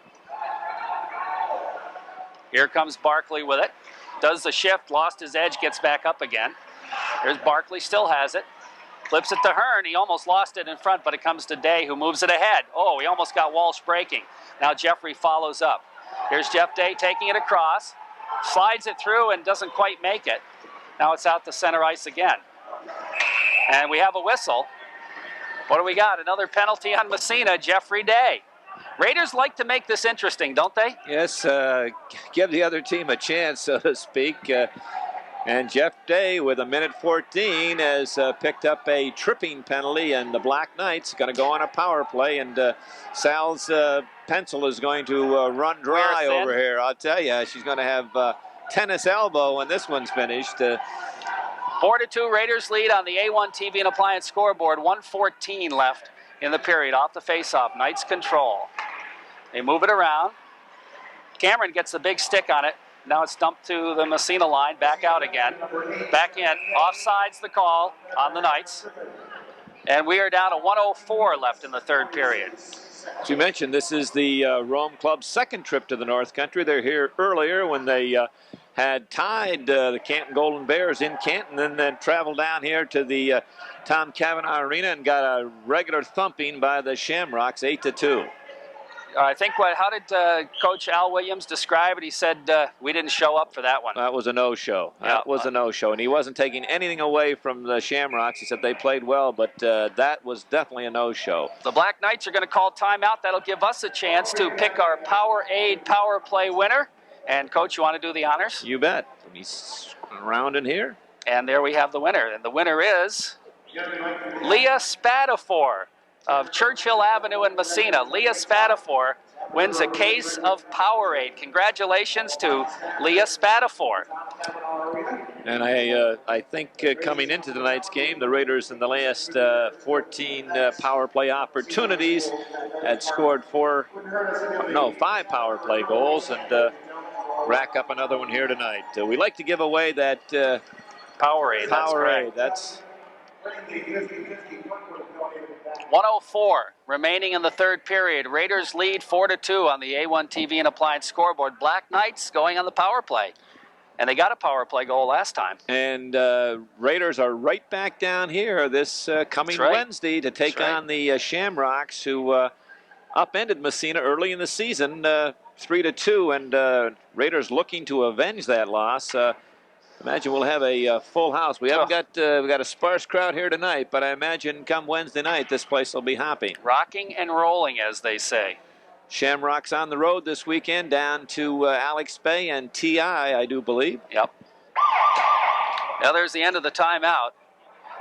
Here comes Barkley with it. does the shift, lost his edge, gets back up again. Here's Barkley, still has it. Flips it to Hearn. He almost lost it in front, but it comes to Day, who moves it ahead. Oh, he almost got Walsh breaking. Now Jeffrey follows up. Here's Jeff Day taking it across. Slides it through and doesn't quite make it. Now it's out to center ice again. And we have a whistle. What do we got? Another penalty on Massena, Jeffrey Day. Raiders like to make this interesting, don't they? Yes, give the other team a chance, so to speak. And Jeff Day, with 1:14, has picked up a tripping penalty, and the Black Knights going to go on a power play. And Sal's pencil is going to run dry over here. I'll tell you, she's going to have tennis elbow when this one's finished. 4-2 Raiders lead on the A1 TV and Appliance scoreboard. 1:14 left in the period. Off the faceoff, Knights control. They move it around. Cameron gets the big stick on it. Now it's dumped to the Massena line, back out again. Back in, offsides the call on the Knights. And we are down to 1:04 left in the third period. As you mentioned, this is the Rome Club's second trip to the North Country. They're here earlier when they had tied the Canton Golden Bears in Canton, and then traveled down here to the Tom Cavanaugh Arena and got a regular thumping by the Shamrocks, 8-2. I think how did Coach Al Williams describe it? He said we didn't show up for that one. That was a no-show. That was a no-show, and he wasn't taking anything away from the Shamrocks. He said they played well, but that was definitely a no-show. The Black Knights are going to call timeout. That'll give us a chance to pick our Powerade Power Play winner. And, Coach, you want to do the honors? You bet. Let me scroll around in here. And there we have the winner. And the winner is Leah Spadafor of Churchill Avenue in Massena. Leah Spadafor wins a case of Powerade. Congratulations to Leah Spadafor. And I think coming into tonight's game, the Raiders in the last 14 power play opportunities had scored 5 power play goals, and rack up another one here tonight. We like to give away that Powerade. That's 1:04 remaining in the third period. Raiders lead 4-2 on the A1 TV and Appliance scoreboard. Black Knights going on the power play. And they got a power play goal last time. And Raiders are right back down here this coming Wednesday to take on the Shamrocks, who upended Massena early in the season, 3-2, and Raiders looking to avenge that loss. Imagine we'll have a full house. We haven't got we got a sparse crowd here tonight, but I imagine come Wednesday night this place will be hopping. Rocking and rolling, as they say. Shamrocks on the road this weekend down to Alex Bay and TI, I do believe. Yep. Now there's the end of the timeout.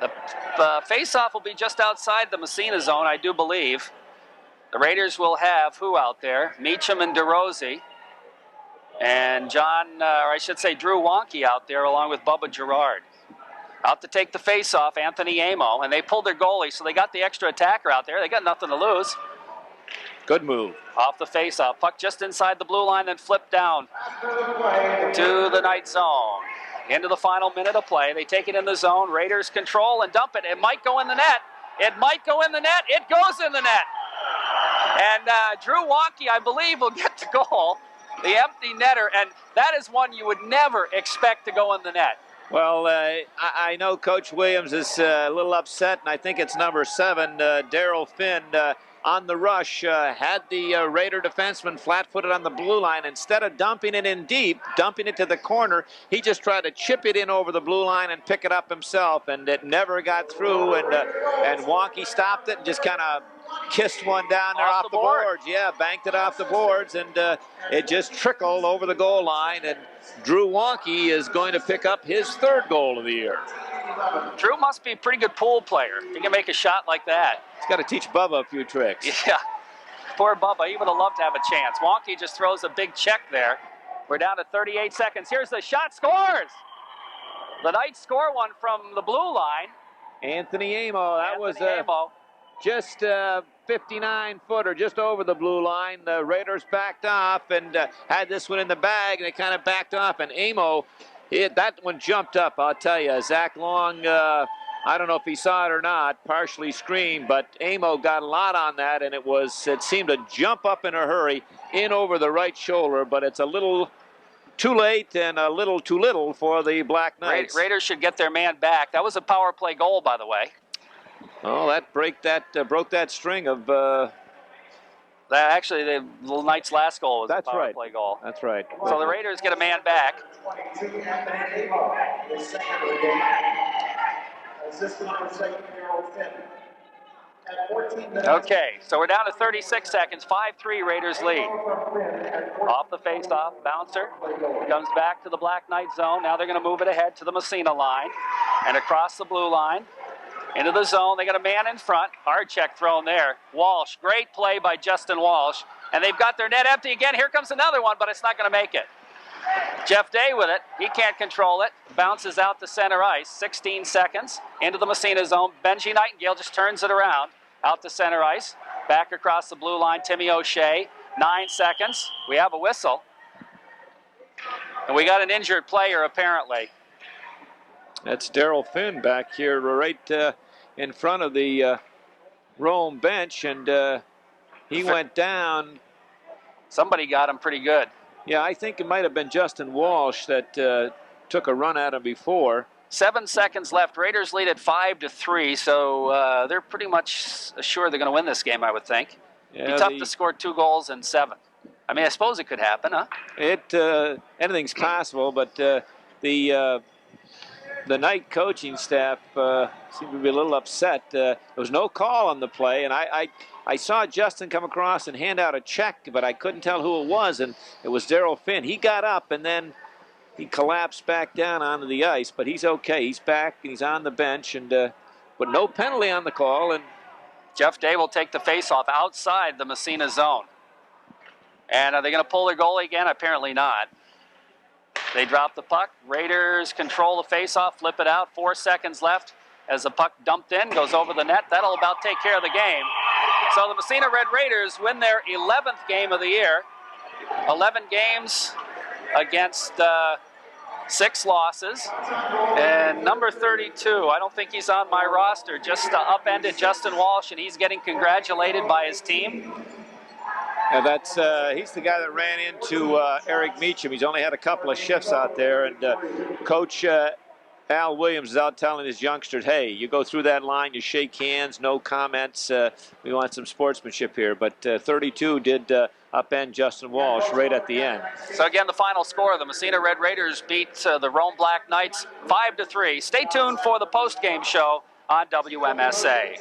The face-off will be just outside the Massena zone, I do believe. The Raiders will have who out there? Meacham and DeRosie. And Drew Wonke out there along with Bubba Gerard. Out to take the face-off, Anthony Amo. And they pulled their goalie, so they got the extra attacker out there. They got nothing to lose. Good move. Off the face-off. Puck just inside the blue line, then flipped down to the Knight zone. Into the final minute of play. They take it in the zone. Raiders control and dump it. It might go in the net. It might go in the net. It goes in the net. And Drew Wonke, I believe, will get the goal. The empty netter. And that is one you would never expect to go in the net. Well, I know Coach Williams is a little upset, and I think it's number 7, Daryl Finn, on the rush, had the Raider defenseman flat-footed on the blue line. Instead of dumping it in deep, dumping it to the corner, he just tried to chip it in over the blue line and pick it up himself, and it never got through, and Wonke stopped it and just kind of kissed one down there off the boards. Yeah, banked it off the boards, and it just trickled over the goal line, and Drew Wonke is going to pick up his 3rd goal of the year. Drew must be a pretty good pool player. He can make a shot like that. He's got to teach Bubba a few tricks. Yeah, poor Bubba. He would have loved to have a chance. Wonke just throws a big check there. We're down to 38 seconds. Here's the shot. Scores! The Knights score one from the blue line. Anthony Amo. That was just 59-footer, just over the blue line. The Raiders backed off and had this one in the bag, and they kind of backed off, and Amo, that one jumped up, I'll tell you. Zach Long, I don't know if he saw it or not, partially screened, but Amo got a lot on that, and it seemed to jump up in a hurry in over the right shoulder, but it's a little too late and a little too little for the Black Knights. Raiders should get their man back. That was a power play goal, by the way. Oh, that broke that string of. Actually, the Knights' last goal was a power play goal. That's right. So the Raiders get a man back. 22, Anthony Amo, the second of the game. Assistant number 7-year-old Finn. At 14 minutes. Okay, so we're down to 36 seconds. 5-3 Raiders lead. Off the face-off, bouncer comes back to the Black Knight zone. Now they're going to move it ahead to the Massena line and across the blue line. Into the zone, they got a man in front. Hard check thrown there. Walsh, great play by Justin Walsh. And they've got their net empty again. Here comes another one, but it's not going to make it. Jeff Day with it. He can't control it. Bounces out to center ice. 16 seconds into the Massena zone. Benji Nightingale just turns it around. Out to center ice. Back across the blue line, Timmy O'Shea. 9 seconds. We have a whistle. And we got an injured player, apparently. That's Daryl Finn back here right in front of the Rome bench, and he went down. Somebody got him pretty good. Yeah, I think it might have been Justin Walsh that took a run at him before. 7 seconds left. Raiders lead at 5-3, so they're pretty much sure they're going to win this game, I would think. Yeah, It'd be tough to score 2 goals in 7. I mean, I suppose it could happen, huh? Anything's possible, but the Knight coaching staff seemed to be a little upset. There was no call on the play, and I saw Justin come across and hand out a check, but I couldn't tell who it was, and it was Daryl Finn. He got up, and then he collapsed back down onto the ice, but he's okay. He's back, and he's on the bench, and but no penalty on the call. And Jeff Day will take the faceoff outside the Massena zone. And are they going to pull their goalie again? Apparently not. They drop the puck. Raiders control the faceoff, flip it out. 4 seconds left as the puck dumped in, goes over the net. That'll about take care of the game. So the Massena Red Raiders win their 11th game of the year. 11 games against 6 losses. And number 32, I don't think he's on my roster, just upended Justin Walsh, and he's getting congratulated by his team. And he's the guy that ran into Eric Meacham. He's only had a couple of shifts out there, and Coach Al Williams is out telling his youngsters, hey, you go through that line, you shake hands, no comments. We want some sportsmanship here. But 32 did upend Justin Walsh right at the end. So again, the final score, the Massena Red Raiders beat the Rome Black Knights 5-3. Stay tuned for the post-game show on WMSA.